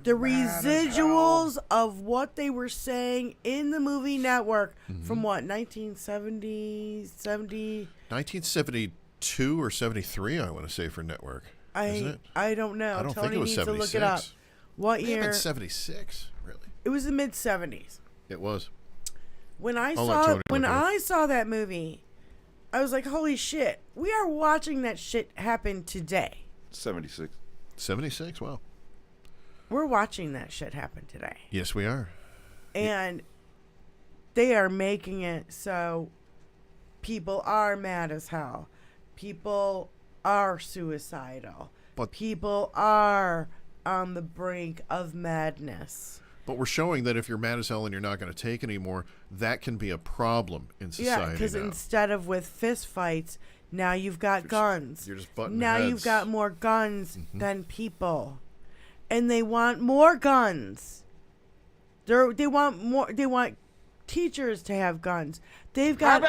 the residuals of what they were saying in the movie Network from what, 1970, 70? 1972 or 73, I want to say, for Network. Isn't it? I don't know. I don't Tony think it was needs 76. to look it up. What It may have been year? 76, really. It was the mid-70s. It was. When I I'll let Tony look it up. I saw that movie, I was like, holy shit, we are watching that shit happen today. 76. 76? Wow. We're watching that shit happen today. Yes, we are. And they are making it so people are mad as hell. People are suicidal. But- People are on the brink of madness. But we're showing that if you're mad as hell and you're not going to take anymore, that can be a problem in society. Yeah, because now. instead of with fist fights, now you've got guns. You're just butting now heads. you've got more guns than people, and they want more guns. They want more. They want teachers to have guns. They've got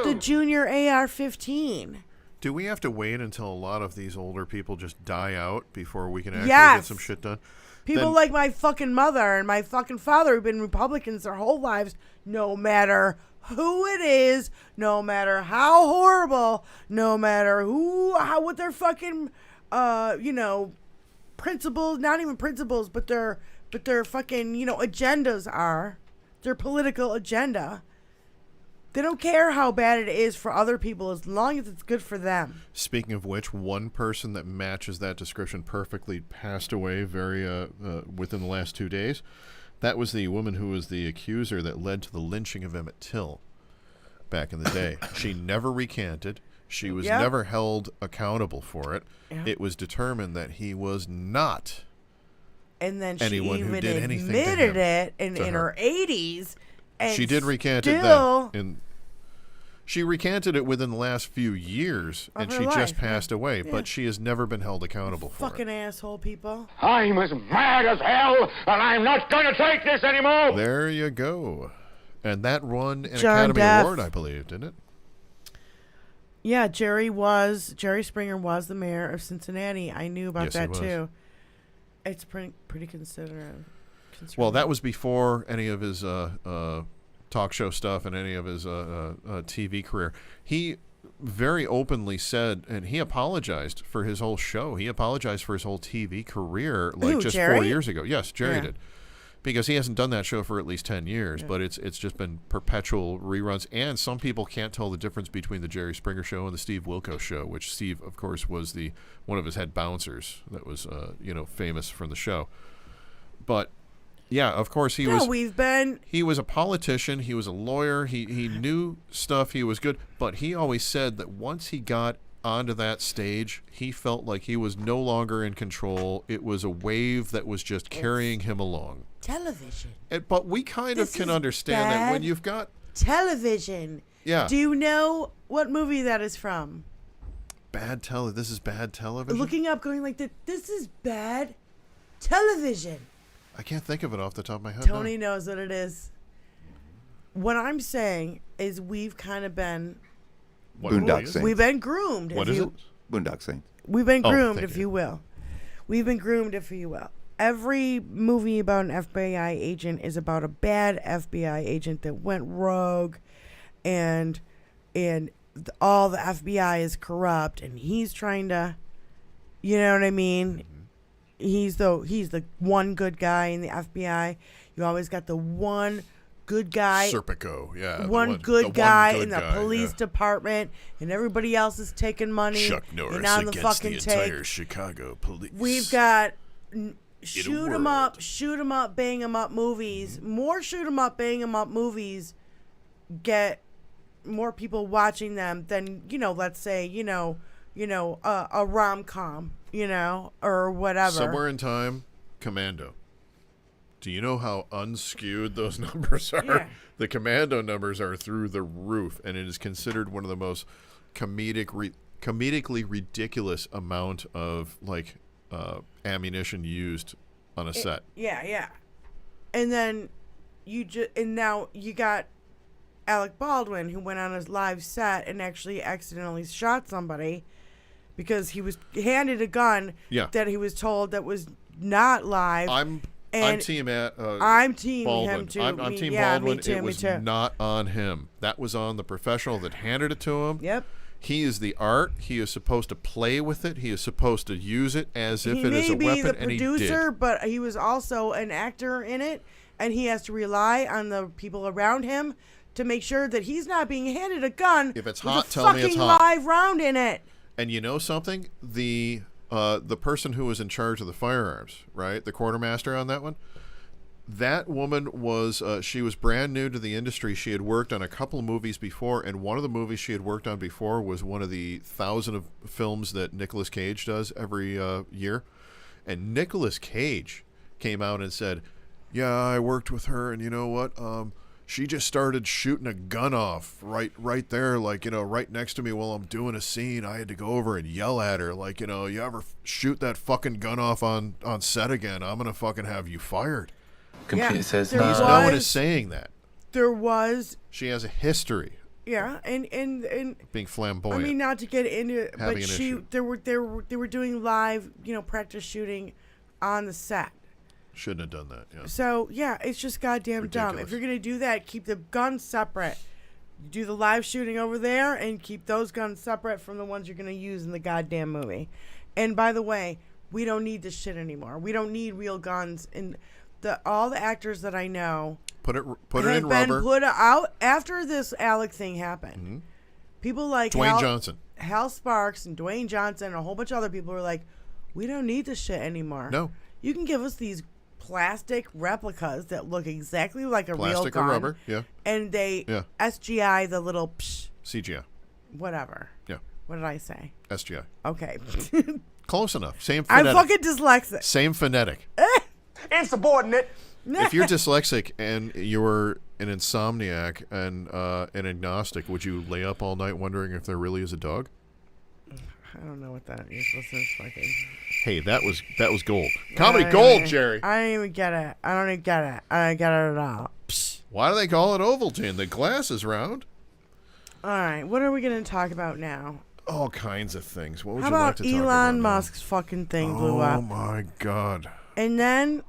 the junior AR-15. Do we have to wait until a lot of these older people just die out before we can actually Yes. get some shit done? People Then- like my fucking mother and my fucking father who've been Republicans their whole lives, no matter who it is, no matter how horrible, no matter what their fucking, principles, not even principles, but their fucking, agendas are, their political agenda. They don't care how bad it is for other people as long as it's good for them. Speaking of which, one person that matches that description perfectly passed away within the last 2 days. That was the woman who was the accuser that led to the lynching of Emmett Till back in the day. She never recanted. She was Yep. never held accountable for it. Yep. It was determined that he was not. And then she Anyone who even did anything to admitted him, it in to her. her 80s. And She did recant it still, then. She recanted it within the last few years, Of and her she life, just yeah. passed away. Yeah. But she has never been held accountable for fucking it. asshole people. I'm as mad as hell, and I'm not going to take this anymore. There you go. And that won an John Academy Depp. Award, I believe, didn't it? Yeah, Jerry Springer was the mayor of Cincinnati. I knew about Yes, he that was. too. It's pretty considerate. Well, that was before any of his talk show stuff and any of his TV career. He very openly said, and he apologized for his whole show. He apologized for his whole TV career, Who, just Jerry? 4 years ago. Yes, Jerry Yeah. did. Because he hasn't done that show for at least 10 years, but it's just been perpetual reruns. And some people can't tell the difference between the Jerry Springer show and the Steve Wilkos show, which Steve, of course, was one of his head bouncers that was famous from the show. But yeah, of course he was. He was a politician. He was a lawyer. He knew stuff. He was good. But he always said that once he got onto that stage, he felt like he was no longer in control. It was a wave that was just carrying him along. television. But we kind of This can is understand that when bad. you've got Television. Yeah. Do you know what movie that is from? this is bad television. Looking up, going like, this is bad television. I can't think of it off the top of my head. Tony knows what it is. What I'm saying is we've kind of been... What Boondock movie is it? Saints. We've been groomed. What if is you, it? Boondock Saints. We've been Oh, groomed, thank if you. you will. We've been groomed, if you will. Every movie about an FBI agent is about a bad FBI agent that went rogue, and all the FBI is corrupt, and he's trying to, you know what I mean? He's the one good guy in the FBI. You always got the one good guy. Serpico, yeah. One good guy in the police department, and everybody else is taking money. Chuck Norris and on the against fucking the entire take. Chicago police. We've got shoot 'em world. up, bang 'em up movies. More shoot 'em up, bang 'em up movies get more people watching them than, let's say, a rom-com, or whatever. Somewhere in Time, Commando. Do you know how unskewed those numbers are? Yeah. The Commando numbers are through the roof, and it is considered one of the most comedically ridiculous amount of ammunition used on a set. Yeah. And then now you got Alec Baldwin, who went on his live set and actually accidentally shot somebody because he was handed a gun that he was told that was not live. I'm team I'm team Baldwin. him too. I'm team yeah, Baldwin. Me too, it was not on him. That was on the professional that handed it to him. Yep. He is the art. He is supposed to play with it. He is supposed to use it as if he it is a may weapon, be the and he producer, did. but he was also an actor in it, and he has to rely on the people around him to make sure that he's not being handed a gun If it's with hot, a tell me it's fucking hot. live round in it. And you know something? The person who was in charge of the firearms, right? The quartermaster on that one. That woman was she was brand new to the industry. She had worked on a couple of movies before, and one of the movies she had worked on before was one of the 1,000 of films that Nicolas Cage does every year. And Nicolas Cage came out and said, "Yeah, I worked with her, and you know what? She just started shooting a gun off right there, right next to me while I'm doing a scene. I had to go over and yell at her, you ever shoot that fucking gun off on set again, I'm gonna fucking have you fired." Computer says there No one is saying that. There was. She has a history. Yeah, and being flamboyant. I mean, not to get into it, Having but an she issue. they were doing live, practice shooting on the set. Shouldn't have done that. Yeah. So yeah, it's just goddamn dumb. If you're gonna do that, keep the guns separate. Do the live shooting over there and keep those guns separate from the ones you're gonna use in the goddamn movie. And by the way, we don't need this shit anymore. We don't need real guns. And all the actors that I know Put it have in been rubber. put out after this Alec thing happened. Mm-hmm. People like Dwayne Johnson. Hal Sparks and Dwayne Johnson and a whole bunch of other people were like, we don't need this shit anymore. No. You can give us these plastic replicas that look exactly like a real Plastic gun. or rubber. Yeah. And they Yeah. SGI the little CGI. whatever. Yeah. What did I say? SGI. Okay. Close enough. Same I'm phonetic. fucking dyslexic. Same phonetic. Insubordinate. If you're dyslexic and you're an insomniac and an agnostic, would you lay up all night wondering if there really is a dog? I don't know what that is. Listen, fucking. Hey, that was gold. Comedy gold, Jerry. I don't even get it. I don't even get it. I don't get it at all. Why do they call it Ovaltine? The glass is round. All right, what are we going to talk about now? All kinds of things. What would How you like about to talk about Elon now? Musk's fucking thing blew up? Oh my God. And then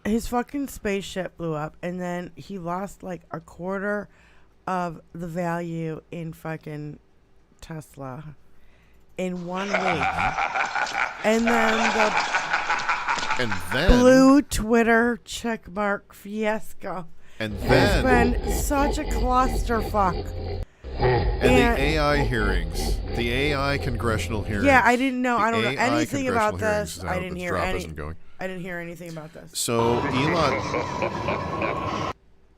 his fucking spaceship blew up, and then he lost like a quarter of the value in fucking Tesla in 1 week. And then the blue Twitter checkmark fiasco and has then been such a clusterfuck. and the AI hearings, the AI congressional hearings. Yeah, I didn't know. The I don't know AI anything about congressional hearings this. is I how didn't the hear drop any. isn't going. I didn't hear anything about this.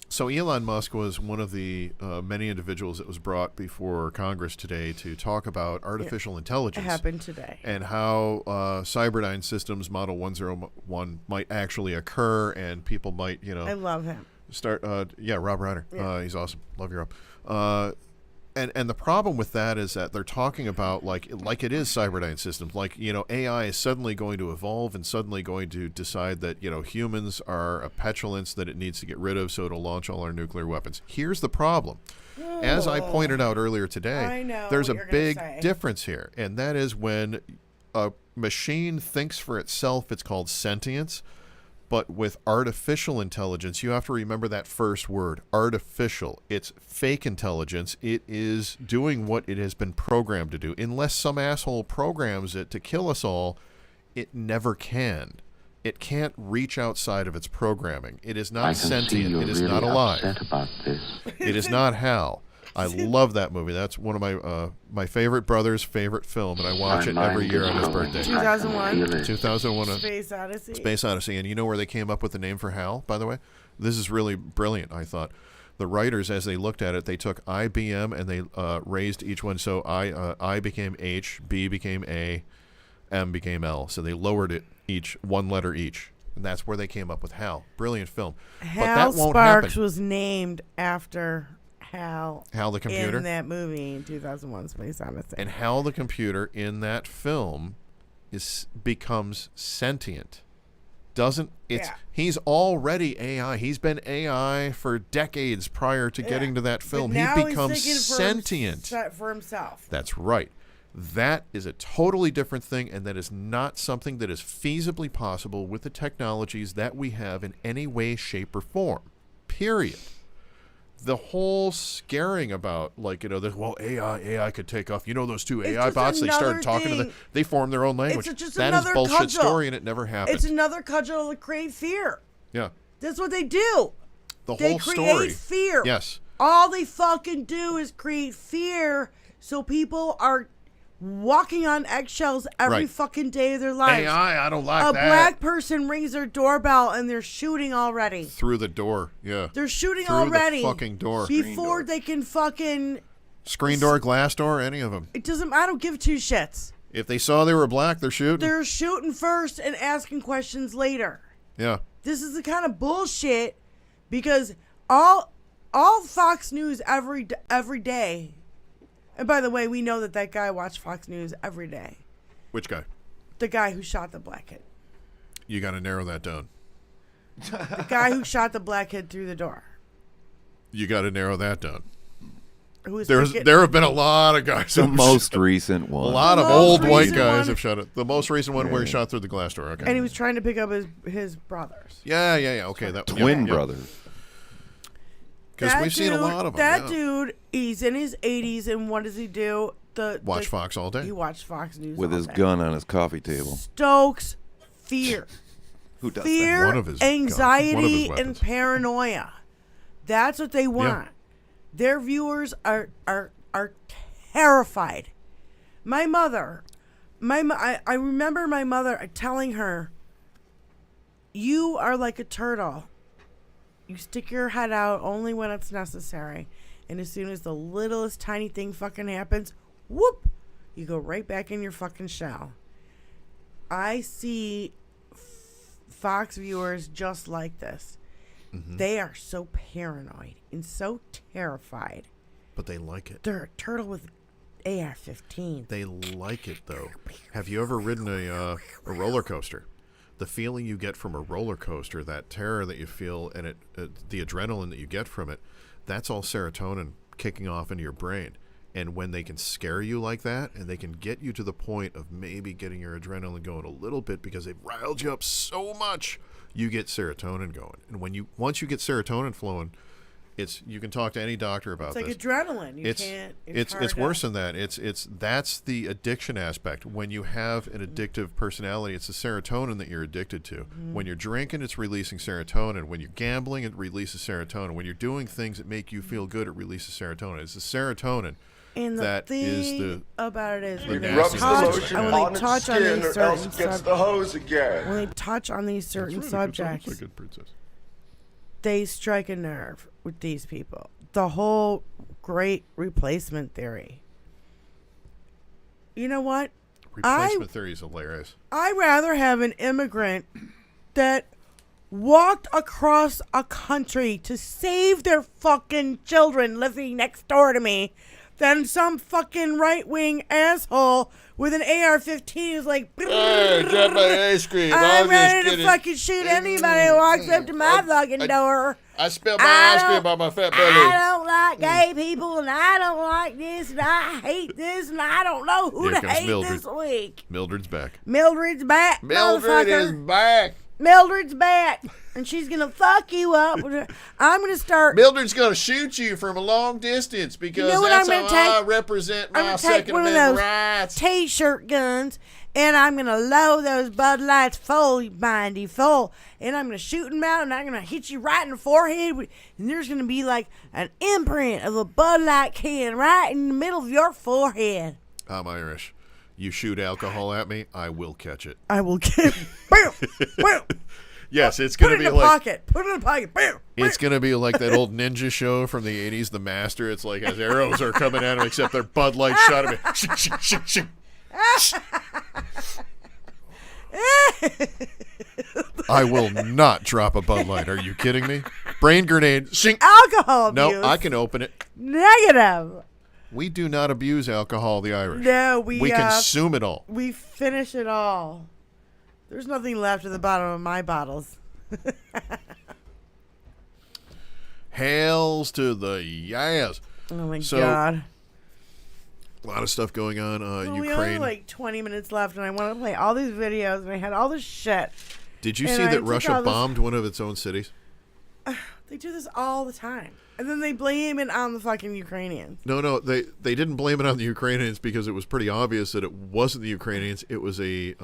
So Elon Musk was one of the many individuals that was brought before Congress today to talk about artificial intelligence. It happened today. And how Cyberdyne Systems Model 101 might actually occur, and people might, I love him. start. Rob Reiner. Yeah. He's awesome. Love you, Rob. And the problem with that is that they're talking about like it is Cyberdyne Systems, AI is suddenly going to evolve and suddenly going to decide that humans are a petulance that it needs to get rid of, so it'll launch all our nuclear weapons. Here's the problem. As I pointed out earlier today, I know there's a what you're gonna big say. difference here, and that is when a machine thinks for itself, it's called sentience. But with artificial intelligence, you have to remember that first word, artificial. It's fake intelligence. It is doing what it has been programmed to do. Unless some asshole programs it to kill us all, it never can. It can't reach outside of its programming. It is not sentient. It is not alive. About this. It is not Hal. I love that movie. That's one of my favorite brother's favorite film, and I watch it every year on his birthday. 2001. 2001. Space Odyssey. Space Odyssey. And you know where they came up with the name for Hal, by the way? This is really brilliant, I thought. The writers, as they looked at it, they took IBM and they raised each one. So I became H, B became A, M became L. So they lowered it each, one letter each. And that's where they came up with Hal. Brilliant film. Hal but that won't Sparks happen. was named after Hal the computer? in that movie in 2001 Space Odyssey. And Hal the computer in that film becomes sentient. He's already AI. He's been AI for decades prior to getting to that film. But now He becomes he's sentient. for himself. That's right. That is a totally different thing, and that is not something that is feasibly possible with the technologies that we have in any way, shape, or form. Period. The whole scaring about, AI could take off. You know those two AI bots, they started talking to them. They formed their own language. It's just that is another bullshit cudgel. story, and it never happened. It's another cudgel to create fear. Yeah. That's what they do. They whole create story. Fear. Yes. All they fucking do is create fear so people are walking on eggshells every fucking day of their lives. AI, I don't like that. that. A black person rings their doorbell and they're shooting already. Through the door, yeah. They're shooting Through already. the fucking door. Before they can fucking... Screen door, glass door, any of them. It doesn't... I don't give two shits. If they saw they were black, they're shooting. They're shooting first and asking questions later. Yeah. This is the kind of bullshit because all Fox News every day... And by the way, we know that guy watched Fox News every day. Which guy? The guy who shot the black kid. You got to narrow that down. The guy who shot the black kid through the door. You got to narrow that down. There have been a lot of guys. The most recent one. A lot of old white guys have shot it. The most recent one where he shot through the glass door. Okay. And he was trying to pick up his brothers. Yeah. Okay. That twin brothers. Because we've seen a lot of them. That dude, he's in his 80s, and what does he do? Watch Fox all day. He watched Fox News with all his day. gun on his coffee table. Stokes fear. Who does fear, that? One of his anxiety, weapons. and paranoia. That's what they want. Yeah. Their viewers are terrified. My mother, I remember my mother telling her, "You are like a turtle. You stick your head out only when it's necessary. And as soon as the littlest tiny thing fucking happens, whoop, you go right back in your fucking shell." I see Fox viewers just like this. Mm-hmm. They are so paranoid and so terrified. But they like it. They're a turtle with AR-15. They like it, though. Have you ever ridden a roller coaster? The feeling you get from a roller coaster, that terror that you feel, and the adrenaline that you get from it, that's all serotonin kicking off into your brain. And when they can scare you like that, and they can get you to the point of maybe getting your adrenaline going a little bit because they've riled you up so much, you get serotonin going. And once you get serotonin flowing, you can talk to any doctor about this. It's like adrenaline. It's worse than that. That's the addiction aspect. When you have an addictive personality, it's the serotonin that you're addicted to. Mm-hmm. When you're drinking, it's releasing serotonin. When you're gambling, it releases serotonin. When you're doing things that make you feel good, it releases serotonin. It's the serotonin. And the that thing is the about it is when when they touch on these certain gets the hose again. When they touch on these certain subjects, like a good princess. They strike a nerve with these people. The whole great replacement theory. You know what? Replacement theory is hilarious. I'd rather have an immigrant that walked across a country to save their fucking children living next door to me than some fucking right-wing asshole with an AR-15 who's like, "Hey, get my ice cream. I'm ready to fucking shoot anybody who walks up to my fucking door." I spilled my ice cream on my fat belly. I don't like gay people, and I don't like this, and I hate this, and I don't know who Here to comes hate Mildred. this week. Mildred's back. Mildred's back, Mildred is motherfucker. back. Mildred's back, and she's gonna fuck you up. I'm gonna start. Mildred's gonna shoot you from a long distance because You know what that's I'm how gonna I take? represent I'm my gonna take Second one of Amendment those rights. T-shirt guns, and I'm gonna load those Bud Lights full, mindy full, and I'm gonna shoot them out, and I'm gonna hit you right in the forehead, and there's gonna be like an imprint of a Bud Light can right in the middle of your forehead. I'm Irish. You shoot alcohol at me, I will catch it. I will get. Bam, bam. Yes, it's Put gonna it be in the like pocket. Put it in the pocket. Bam. it's gonna be like that old ninja show from the '80s, The Master. It's like as arrows are coming at him, except they're Bud Light shot at me. Shink, shink, shink, shink. I will not drop a Bud Light. Are you kidding me? Brain grenade. Shink. Alcohol abuse. No, I can open it. Negative. We do not abuse alcohol, the Irish. No, we consume it all. We finish it all. There's nothing left at the bottom of my bottles. Hails to the yes. Oh my So, god. A lot of stuff going on. Well, we only Ukraine. have like 20 minutes left, and I want to play all these videos, and I had all this shit. Did you and see I that took Russia all this- bombed one of its own cities? They do this all the time. And then they blame it on the fucking Ukrainians. No, they didn't blame it on the Ukrainians because it was pretty obvious that it wasn't the Ukrainians. It was a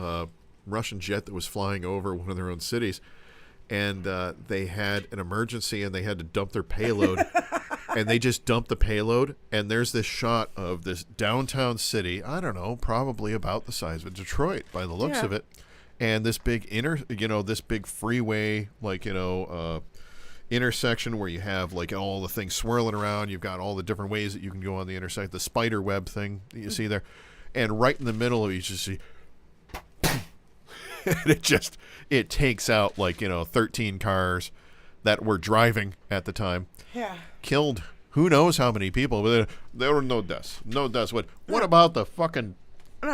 Russian jet that was flying over one of their own cities, and they had an emergency and they had to dump their payload, and they just dumped the payload. And there's this shot of this downtown city. I don't know, probably about the size of Detroit by the looks of it, and this big this big freeway, intersection where you have like all the things swirling around. You've got all the different ways that you can go on the intersect, the spider web thing that you see there, and right in the middle of it you just see and it takes out 13 cars that were driving at the time. Killed who knows how many people, but there were no deaths. What about the fucking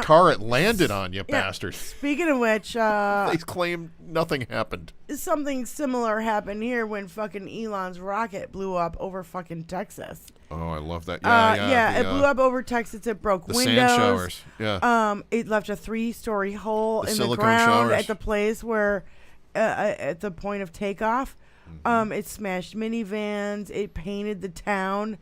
car it landed on, you bastards? Speaking of which, They claim nothing happened. something similar happened here when fucking Elon's rocket blew up over fucking Texas. Oh, I love that. It blew up over Texas. It broke the windows. sand showers. Yeah. It left a 3-story hole The in the silicone ground showers. at the place where, at the point of takeoff. It smashed minivans. It painted the town,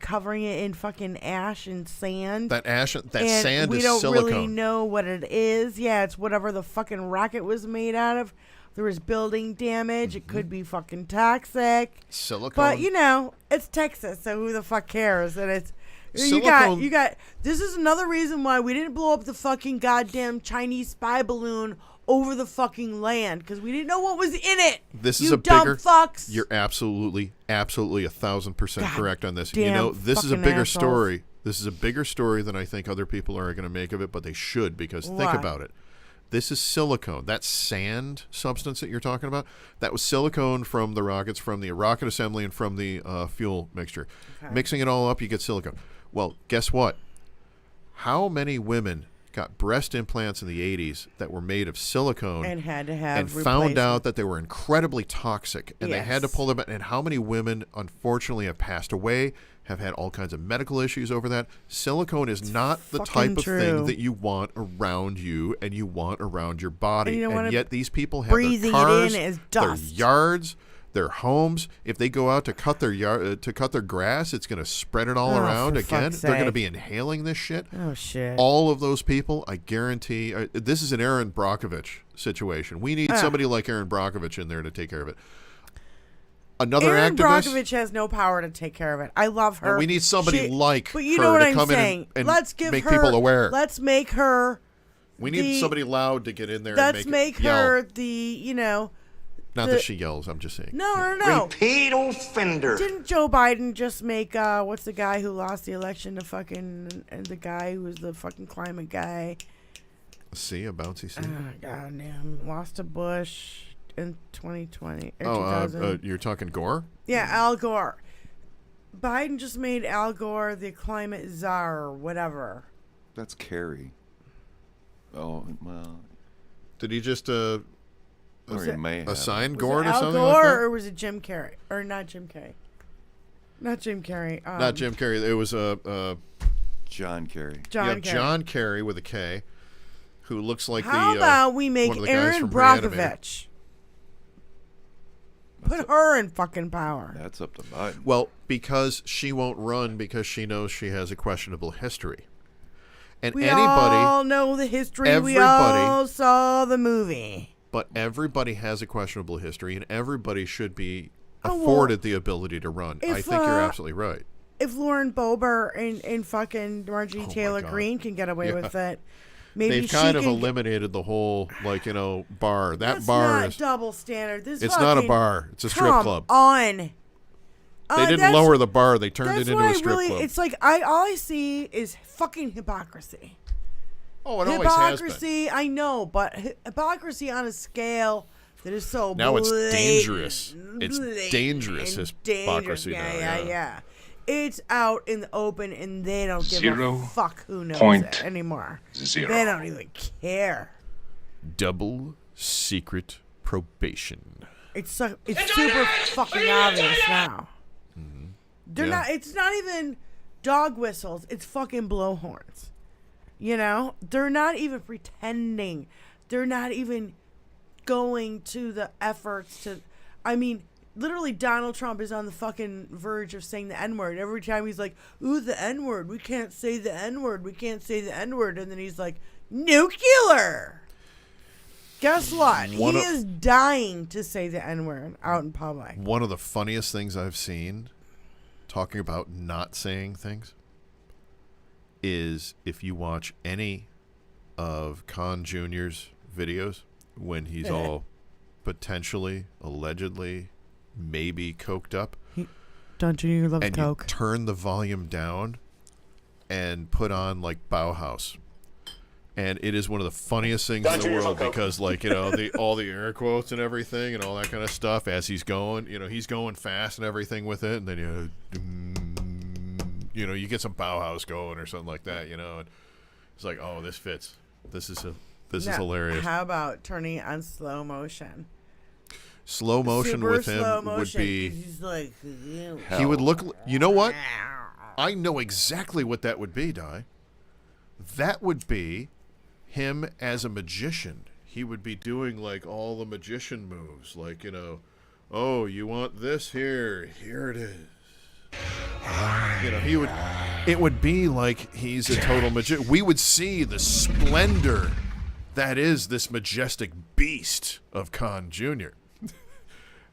covering it in fucking ash and sand. That and sand we is don't silicone. really know what it is. Yeah, it's whatever the fucking rocket was made out of. There was building damage. It could be fucking toxic. Silicone. But it's Texas, so who the fuck cares? And it's Silicone- you got. This is another reason why we didn't blow up the fucking goddamn Chinese spy balloon over the fucking land, because we didn't know what was in it. This you is a dumb bigger. fucks. You're absolutely 1,000% God correct on this. damn This is a fucking bigger assholes. story. This is a bigger story than I think other people are going to make of it, but they should, because think What? about it. This is silicone. That sand substance that you're talking about, that was silicone from the rockets, from the rocket assembly, and from the fuel mixture. Mixing it all up, you get silicone. Well, guess what? How many women got breast implants in the 80s that were made of silicone and had to have and found out that they were incredibly toxic, and they had to pull them out? And how many women, unfortunately, have passed away, have had all kinds of medical issues over that? Silicone is not the type of true. thing that you want around you and you want around your body. And you don't And wanna yet these people have breathing their cars, it in as their dust. yards, their homes. If they go out to cut their grass, it's going to spread it all Oh, around for again. fuck's They're going to sake. be inhaling this shit. Oh shit. All of those people, I guarantee, this is an Aaron Brockovich situation. We need somebody like Aaron Brockovich in there to take care of it. Another Aaron activist. Brockovich has no power to take care of it. I love her. Well, we need somebody like but you her know what to I'm come in saying. and Let's give make her, people aware. Let's make her. We need somebody loud to get in there Let's and make yell. her Not the- that she yells, I'm just saying. No. Repeat offender. Didn't Joe Biden just make what's the guy who lost the election to fucking and the guy who was the fucking climate guy? See, a bouncy C. Goddamn, lost to Bush in 2020 or Oh, 2000. you're talking Gore? Yeah, Al Gore. Biden just made Al Gore the climate czar or whatever. That's Kerry. Oh, well. Did he just Or you may have. A sign Was gourd it or Al something Gore like that? or was it Jim Carrey? Or not Jim Carrey. Not Jim Carrey. Not Jim Carrey. It was John Kerry. John Carrey. John Kerry with a K, who looks like How about we make one of the guys Erin from Reanimator. Brockovich? Put her in fucking power. That's up to Biden. Well, because she won't run because she knows she has a questionable history. And We anybody, all know the history. We everybody- all saw the movie. but everybody has a questionable history, and everybody should be Oh, well, afforded the ability to run. I if, think you're absolutely right. If Lauren Boebert and fucking Marjorie Oh, my Taylor God. Greene can get away Yeah. with it, maybe They've she kind of can eliminated the whole, bar. That That's bar not is. double standard. This It's not a fucking- bar. It's a strip come club. on. They That's- didn't lower the bar. They turned it That's into why a strip club. it's like all I see is fucking hypocrisy. Oh, it always has been. Hypocrisy, I know, but hypocrisy on a scale that is so Now it's blatant, dangerous. It's blatant dangerous, and hypocrisy dangerous. now, Yeah, yeah. yeah. It's out in the open, and they don't give a fuck who knows Point it anymore. zero. They don't even care. Double secret probation. It's super fucking obvious now. They're Yeah. not. It's not even dog whistles. It's fucking blowhorns. You know, they're not even pretending. They're not even going to the efforts to. I mean, literally, Donald Trump is on the fucking verge of saying the N-word. Every time he's like, "Ooh, the N-word. We can't say the N-word. We can't say the N-word," and then he's like, "Nuclear." Guess what? He is dying to say the N-word out in public. One of the funniest things I've seen, talking about not saying things, is if you watch any of Khan Jr.'s videos when he's all potentially, allegedly, maybe coked up, Don't you love and Coke? you turn the volume down and put on Bauhaus. And it is one of the funniest things in the world because, all the air quotes and everything and all that kind of stuff as he's going, he's going fast and everything with it. And then, you get some Bauhaus going or something like that, and it's like, oh, this fits. This is hilarious. How about turning it on slow motion? Slow motion Super with him slow would motion, be. 'cause he's like, He would look. You know what? I know exactly what that would be, Di. That would be him as a magician. He would be doing all the magician moves, oh, you want this here it is. It would be like he's a total magician. We would see the splendor that is this majestic beast of Khan Jr.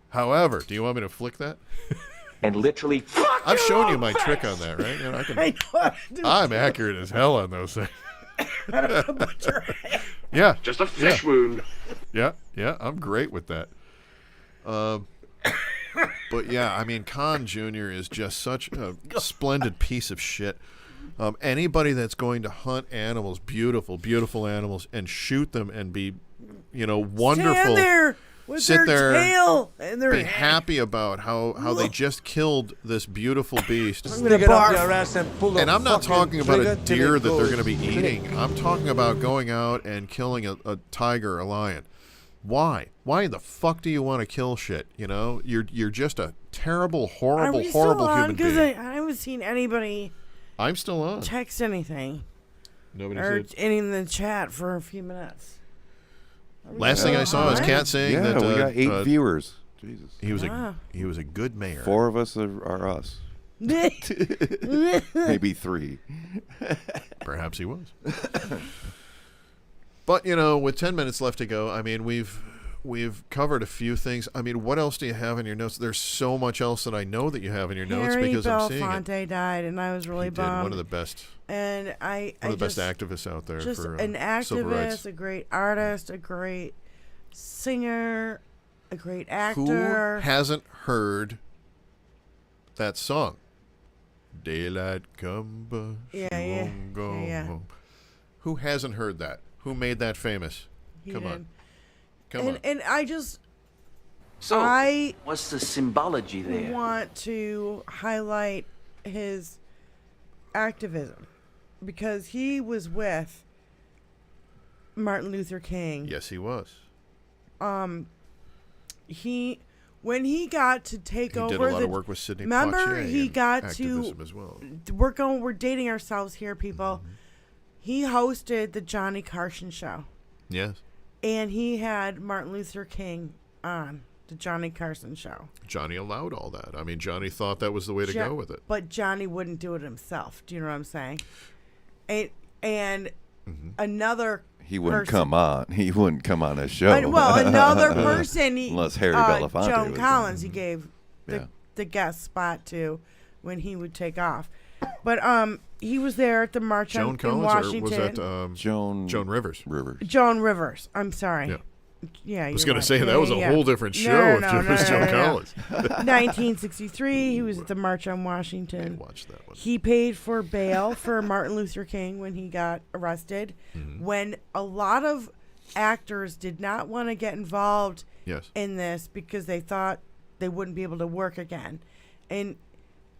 However, do you want me to flick that? And literally, I've shown you my trick on that, right? I'm accurate as hell on those things. Yeah. Just a flesh wound. Yeah, I'm great with that. But yeah, I mean, Khan Jr. is just such a splendid piece of shit. Anybody that's going to hunt animals, beautiful, beautiful animals, and shoot them and be, wonderful. Stand there with Sit their there, tail and their be happy about how they just killed this beautiful beast. Stick it up your ass And I'm not talking about a deer that they're going to be eating. I'm talking about going out and killing a tiger, a lion. Why? Why the fuck do you want to kill shit? You're just a terrible, horrible, horrible human being. I haven't seen anybody I'm still on. text anything Nobody or said. any in the chat for a few minutes. Last thing I saw is Kat saying Yeah, that we got 8 viewers. Jesus. he was Wow. he was a good mayor. 4 of us are us. Maybe 3. Perhaps he was. But with 10 minutes left to go, I mean, we've covered a few things. I mean, what else do you have in your notes? There's so much else that I know that you have in your notes Harry because I'm seeing it. Belafonte died, and I was really He did. bummed. One of the best. And One of the best activists out there just for an civil rights. activist, a great artist, a great singer, a great Who actor. hasn't heard that song? Daylight come, but Yeah, she yeah, won't go yeah. home. Who hasn't heard that? Who made that famous? He Come did. on. Come on. And I just so I what's the symbology there? want to highlight his activism because he was with Martin Luther King. Yes, he was. when he got to take He over, did a lot of work with Sidney remember Poitier he and got activism to. as well. We're dating ourselves here, people. He hosted the Johnny Carson show, Yes. and he had Martin Luther King on the Johnny Carson show. Johnny allowed all that. I mean, Johnny thought that was the way to go with it. But Johnny wouldn't do it himself. Do you know what I'm saying? And another He wouldn't person- come on. He wouldn't come on a show. Well, another person, Unless Harry Belafonte Joan was Collins, he gave Yeah. the guest spot to when he would take off. But he was there at the march Joan in Collins, Washington. or was that Joan Rivers? Joan Rivers. I'm sorry. Yeah. Yeah, I was going going to say, that was a whole different show if it was Joan Collins. 1963, he was at the March on Washington. Watch that one. He paid for bail for Martin Luther King when he got arrested. When a lot of actors did not want to get involved Yes. in this because they thought they wouldn't be able to work again. And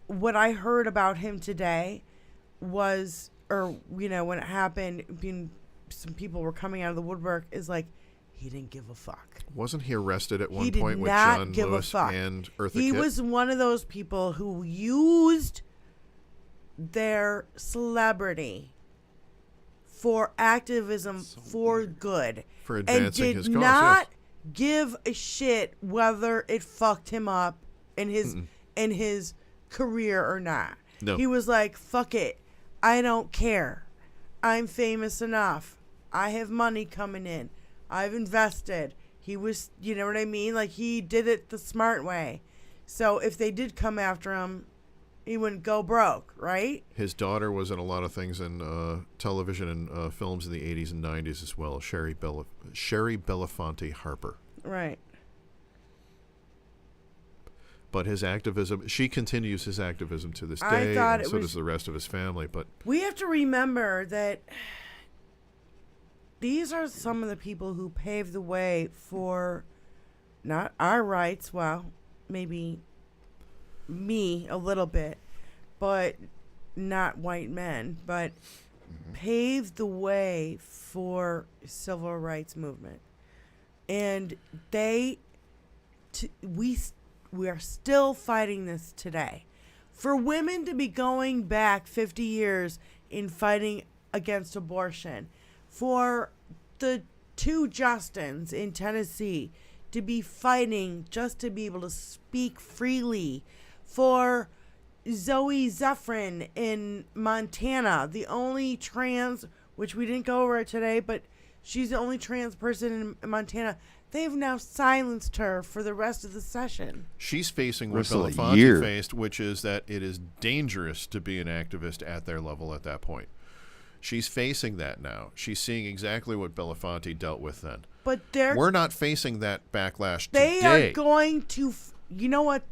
what I heard about him today was, or, when it happened, some people were coming out of the woodwork, is like, he didn't give a fuck. Wasn't he arrested at He one did point with not John give a Lewis fuck. and Eartha He Kitt? was one of those people who used their celebrity for activism for good. For And advancing did his cause, not yes. give a shit whether it fucked him up in his career or not. No. He was like, fuck it. I don't care. I'm famous enough. I have money coming in. I've invested. He was, you know what I mean? Like, he did it the smart way. So if they did come after him, he wouldn't go broke, right? His daughter was in a lot of things in television and films in the 80s and 90s as well. Sherry Belafonte Harper. Right. But his activism, she continues his activism to this I day, thought and it so was- does the rest of his family. But We have to remember that these are some of the people who paved the way for not our rights, well, maybe me a little bit, but not white men, but paved the way for civil rights movement. And we are still fighting this today. For women to be going back 50 years in fighting against abortion, for the two Justins in Tennessee to be fighting just to be able to speak freely, for Zoe Zephyrin in Montana, the only trans, which we didn't go over it today, but she's the only trans person in Montana. They've now silenced her for the rest of the session. she's facing what Rest of the Belafonte year. faced, which is that it is dangerous to be an activist at their level at that point. She's facing that now. She's seeing exactly what Belafonte dealt with then. But We're not facing that backlash they today. are going to, you know what?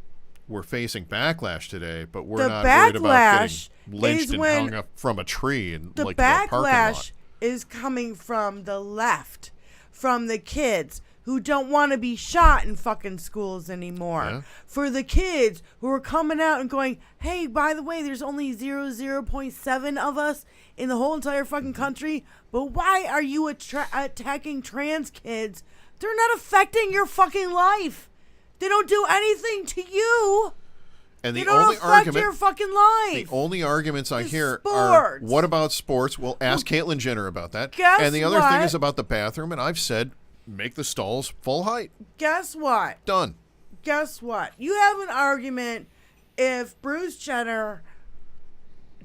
We're facing backlash today, but we're The not worried about backlash getting lynched is and when hung up from a tree and The like the parking lot. backlash is coming from the left, from the kids who don't want to be shot in fucking schools anymore. Yeah. For the kids who are coming out and going, hey, by the way, there's only 0.7 of us in the whole entire fucking country, but why are you attacking trans kids? They're not affecting your fucking life. They don't do anything to you. And They the don't only affect argument, your fucking the life. only arguments I It's hear are, sports. what about sports? Well, ask Caitlyn Jenner about that. Guess And the other thing what? is about the bathroom, and I've said, make the stalls full height. Guess what? Done. Guess what? You have an argument if Bruce Jenner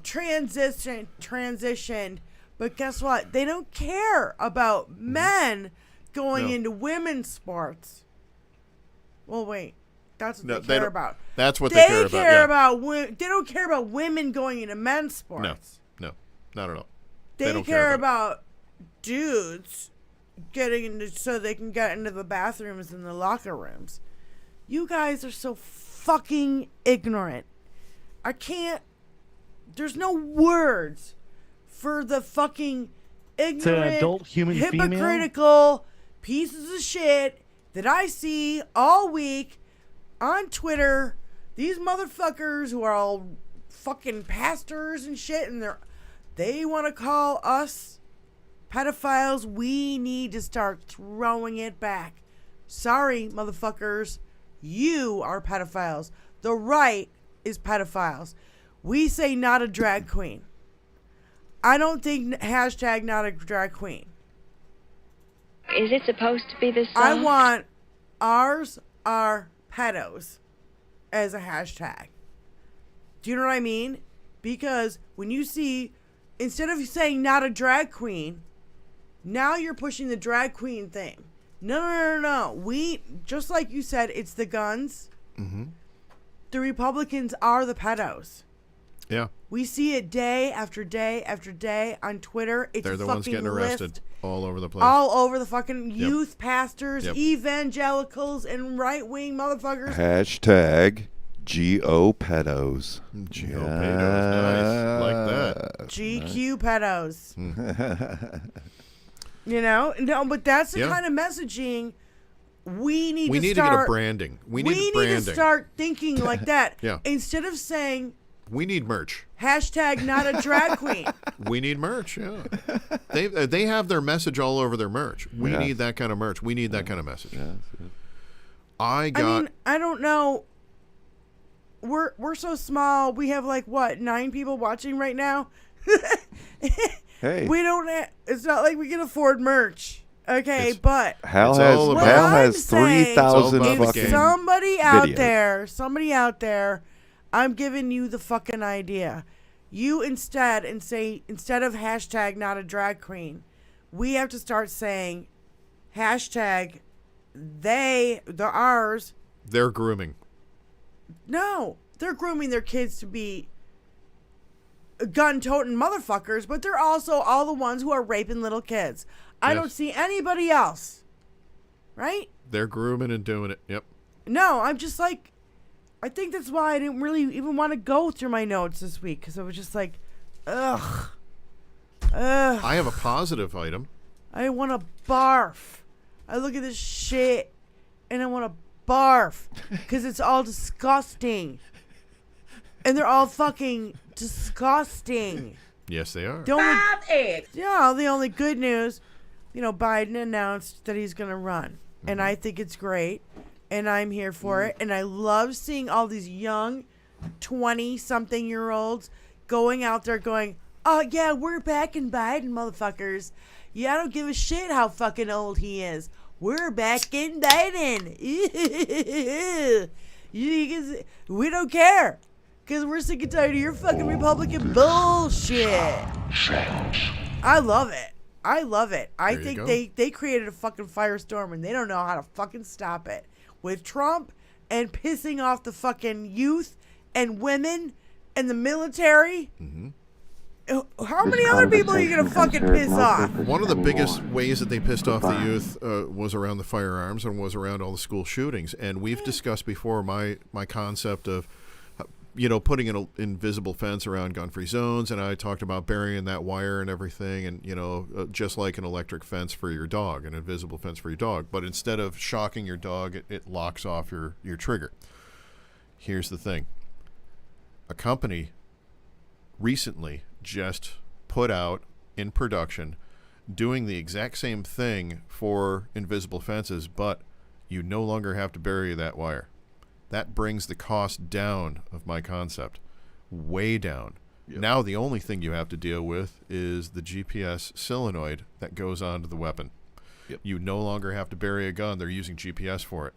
transitioned, but guess what? They don't care about men going No. into women's sports. Well, wait. That's what No, they they care don't- about. That's what they care about. Yeah. They don't care about women going into men's sports. No, not at all. They don't care care about dudes getting into so they can get into the bathrooms and the locker rooms. You guys are so fucking ignorant. I can't. There's no words for the fucking ignorant, adult human female? hypocritical pieces of shit that I see all week on Twitter. These motherfuckers who are all fucking pastors and shit, and they want to call us pedophiles. We need to start throwing it back. Sorry, motherfuckers. You are pedophiles. The right is pedophiles. We say not a drag queen. I don't think hashtag not a drag queen. Is it supposed to be this I want ours are pedos as a hashtag. Do you know what I mean? Because when you see, instead of saying not a drag queen, now you're pushing the drag queen thing. No. We, just like you said, it's the guns. Mm-hmm. The Republicans are the pedos. Yeah. We see it day after day after day on Twitter. It's They're the ones getting arrested all over the place. All over the fucking youth pastors, Yep. evangelicals, and right-wing motherfuckers. Hashtag G.O. pedos. G.O. pedos. Nice. Like that. G.Q. pedos. You know? No, but that's the kind of messaging we need to get a branding. We need branding. to start thinking like that. Yeah. Instead of saying... We need merch. Hashtag not a drag queen. We need merch, yeah. They have their message all over their merch. We need that kind of merch. We need that kind of message. Yes. I mean, I don't know. We're so small. We have like, what, 9 people watching right now? Hey. We don't it's not like we can afford merch. Okay, but Hal all has about- 3,000 It's all about the fucking game. somebody out there, I'm giving you the fucking idea. You instead of hashtag not a drag queen, we have to start saying hashtag they're ours. They're grooming. No, they're grooming their kids to be gun-toting motherfuckers, but they're also all the ones who are raping little kids. I don't see anybody else. Right? They're grooming and doing it. Yep. No, I'm just like, I think that's why I didn't really even want to go through my notes this week, because I was just like, ugh. I have a positive item. I want to barf. I look at this shit and I want to barf because it's all disgusting. And they're all fucking disgusting. Yes, they are. The only good news, Biden announced that he's going to run. And I think it's great. And I'm here for it. And I love seeing all these young 20-something-year-olds going out there going, oh, yeah, we're backing Biden, motherfuckers. Yeah, I don't give a shit how fucking old he is. We're backing Biden. We don't care. Because we're sick and tired of your fucking Republican bullshit. I love it. I think they created a fucking firestorm and they don't know how to fucking stop it. With Trump and pissing off the fucking youth and women and the military. Mm-hmm. How many other people are you going to fucking piss off? One of the biggest ways that they pissed off the youth was around the firearms and was around all the school shootings. And we've discussed before my concept of, putting an invisible fence around gun-free zones. And I talked about burying that wire and everything. And, just like an electric fence for your dog, an invisible fence for your dog. But instead of shocking your dog, it locks off your trigger. Here's the thing. A company recently just put out in production doing the exact same thing for invisible fences, but you no longer have to bury that wire. That brings the cost down of my concept, way down. Yep. Now the only thing you have to deal with is the GPS solenoid that goes onto the weapon. Yep. You no longer have to bury a gun. They're using GPS for it.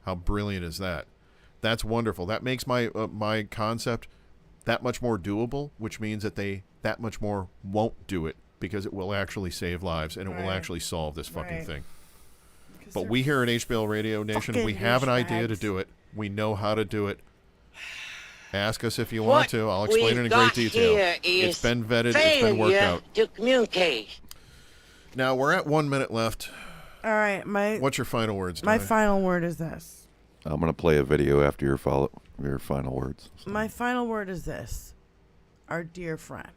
How brilliant is that? That's wonderful. That makes my my concept that much more doable, which means that they that much more won't do it because it will actually save lives and it will actually solve this fucking thing. But we here at HBL Radio Nation, we have an idea to do it. We know how to do it. Ask us if you want to. I'll explain it in great detail. It's been vetted. It's been worked out. To communicate. Now, we're at 1 minute left. All right. What's your final words, My Ty? final word is this. I'm going to play a video after your final words. So. My final word is this. Our dear friend,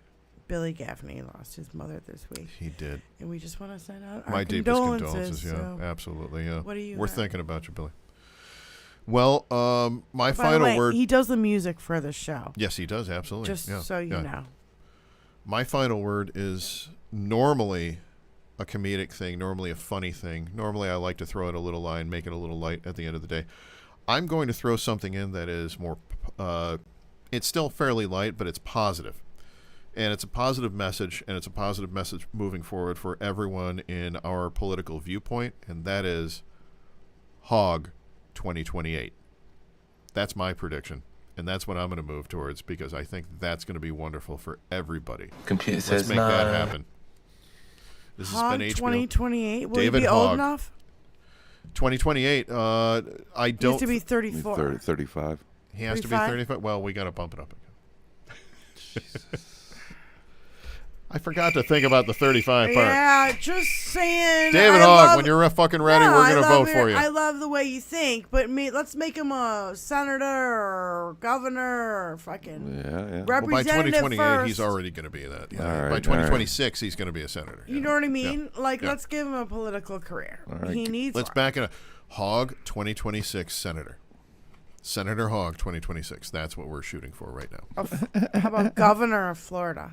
Billy Gaffney, lost his mother this week. He did. And we just want to send out my our deepest condolences. Yeah, so absolutely, yeah. What do you We're have? thinking about you, Billy. Well, my By the final way, word... He does the music for the show. Yes, he does, absolutely. Just so you know. My final word is normally a comedic thing, normally a funny thing. Normally I like to throw it a little line, make it a little light at the end of the day. I'm going to throw something in that is more, it's still fairly light, but it's positive. And it's a positive message, and it's a positive message moving forward for everyone in our political viewpoint, and that is Hog 2028. That's my prediction, and that's what I'm going to move towards because I think that's going to be wonderful for everybody. Computer Let's says make that happen. This has Hog been HBO. 2028. Will David you be old Hogg. enough? 2028. I He don't. used to be 34. 35. He has to be 35? 35. Well, we got to bump it up again. I forgot to think about the 35 part. Yeah, just saying. David I Hogg, love- when you're fucking ready, No, we're I going to love vote it. for you. I love the way you think, but let's make him a senator or governor or fucking Yeah. Well, by representative 2028, first. he's already going to be that. Yeah. All right, By 2026, he's going to be a senator. You know what I mean? Yeah. Like, Yeah. let's give him a political career. right. He needs Let's one. back it up. Hogg 2026 senator. Senator Hogg 2026. That's what we're shooting for right now. How about governor of Florida?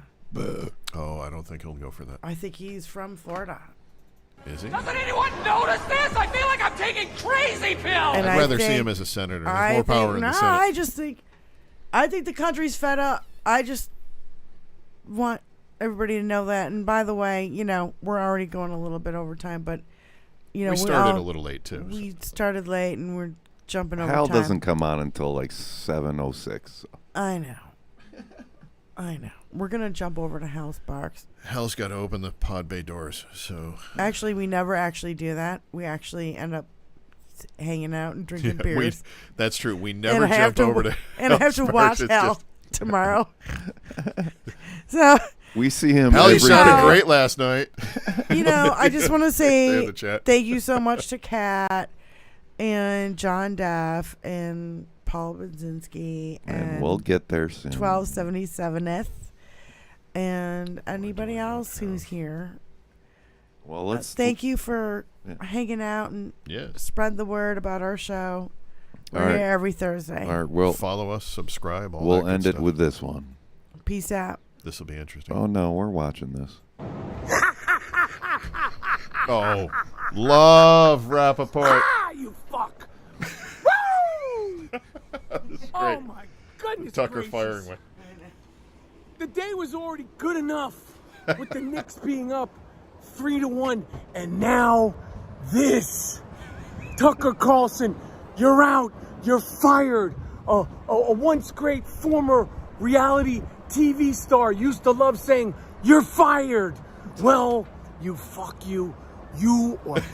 Oh, I don't think he'll go for that. I think he's from Florida. Is he? Doesn't anyone notice this? I feel like I'm taking crazy pills. And I'd I rather see think- him as a senator. There's I more power think, in no, the Senate. I think the country's fed up. I just want everybody to know that. And by the way, you know, we're already going a little bit over time, but you know, We started a little late, too. We started late and we're jumping over Hal time. doesn't come on until like 7:06. So. I know. I know. We're gonna jump over to Hal's Sparks. Hell's got to open the pod bay doors, so Actually, we never actually do that. We actually end up hanging out and drinking yeah, beers. that's true. We And never I have jumped over to and I have to Hell's watch Sparks. It's Hal just- tomorrow. So, We see him Hell, you every sounded day. great last night. you know, I just want to Stay in say the chat. thank you so much to Kat and John Duff and Paul Budzinski And we'll get there soon. 1277th and anybody else who's here. Well, let's Thank you for Yeah. hanging out and Yes. spread the word about our show. We're All right. here every Thursday. All right, we'll Follow us, subscribe, all that we'll good end it stuff. with this one. Peace out. This will be interesting. Oh no, we're watching this. Oh, love Rappaport. Ah, you fuck. Woo! Oh my goodness Tucker gracious. firing one. The day was already good enough with the Knicks being up 3-1, and now this. Tucker Carlson, you're out. You're fired. A once great former reality TV star used to love saying, "You're fired." Well, you are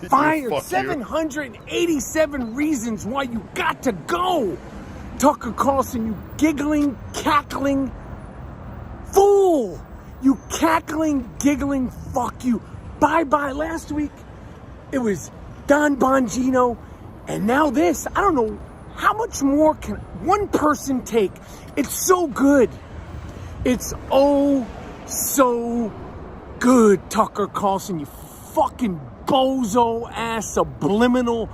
fired. Fuck you. 787 reasons why you got to go. Tucker Carlson, you giggling, cackling fool. You cackling, giggling, fuck you. Bye-bye. Last week, it was Don Bongino, and now this. I don't know how much more can one person take. It's so good. It's oh so good, Tucker Carlson, you fucking bozo-ass subliminal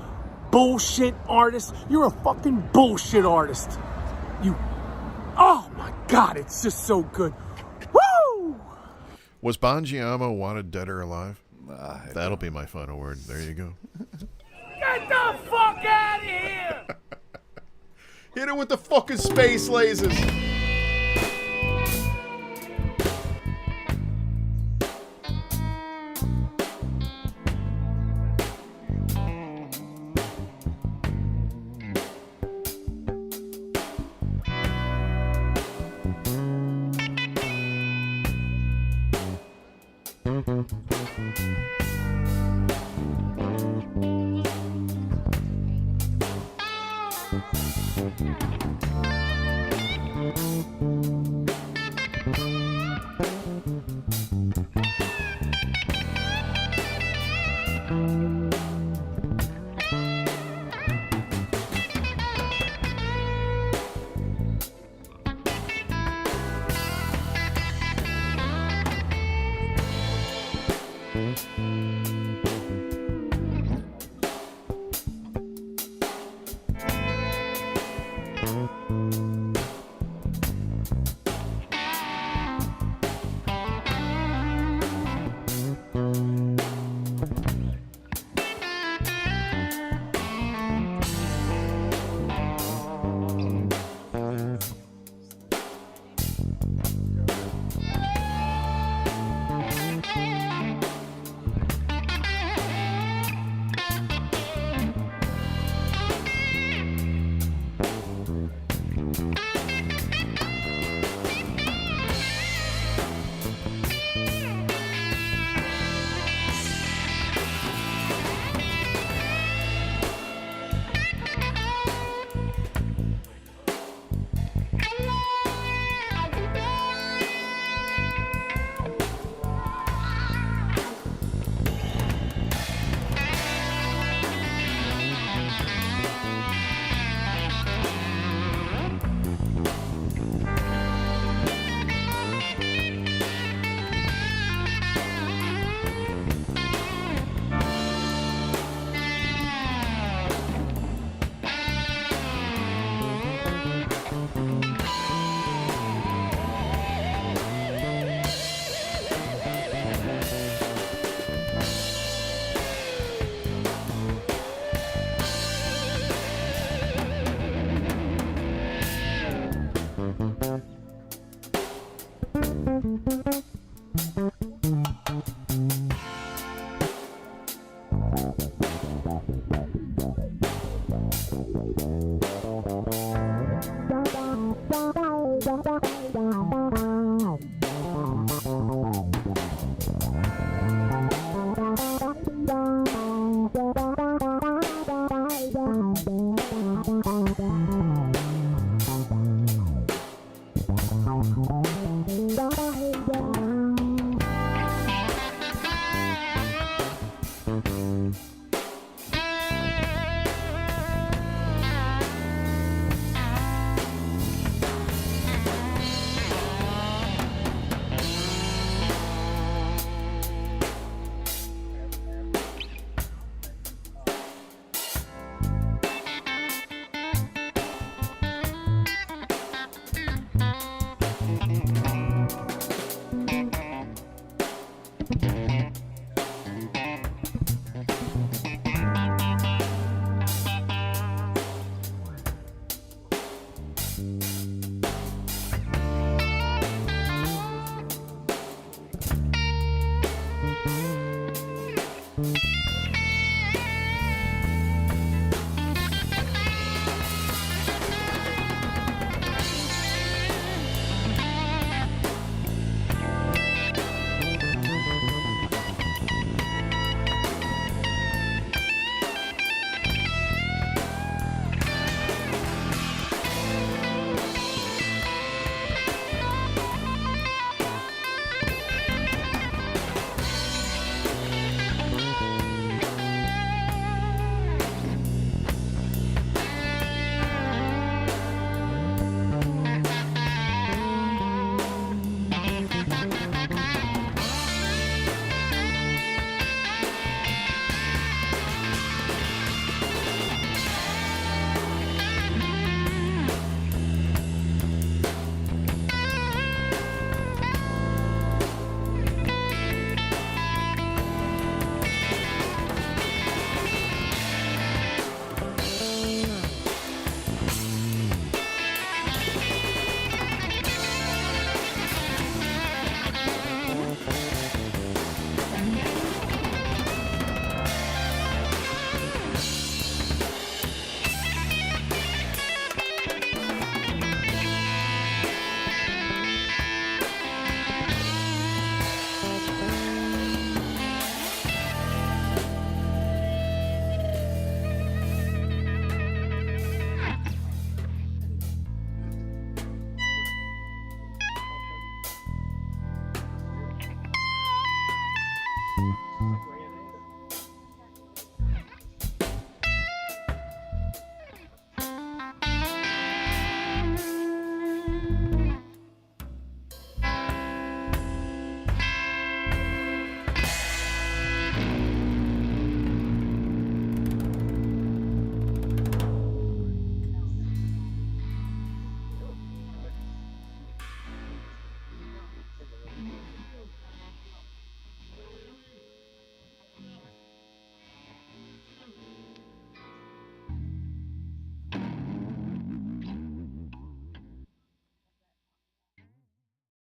bullshit artist. You're a fucking bullshit artist. You, oh my God, it's just so good. Woo! Was Bongiamo wanted dead or alive? That'll be my final word. There you go. Get the fuck out of here! Hit it with the fucking space lasers.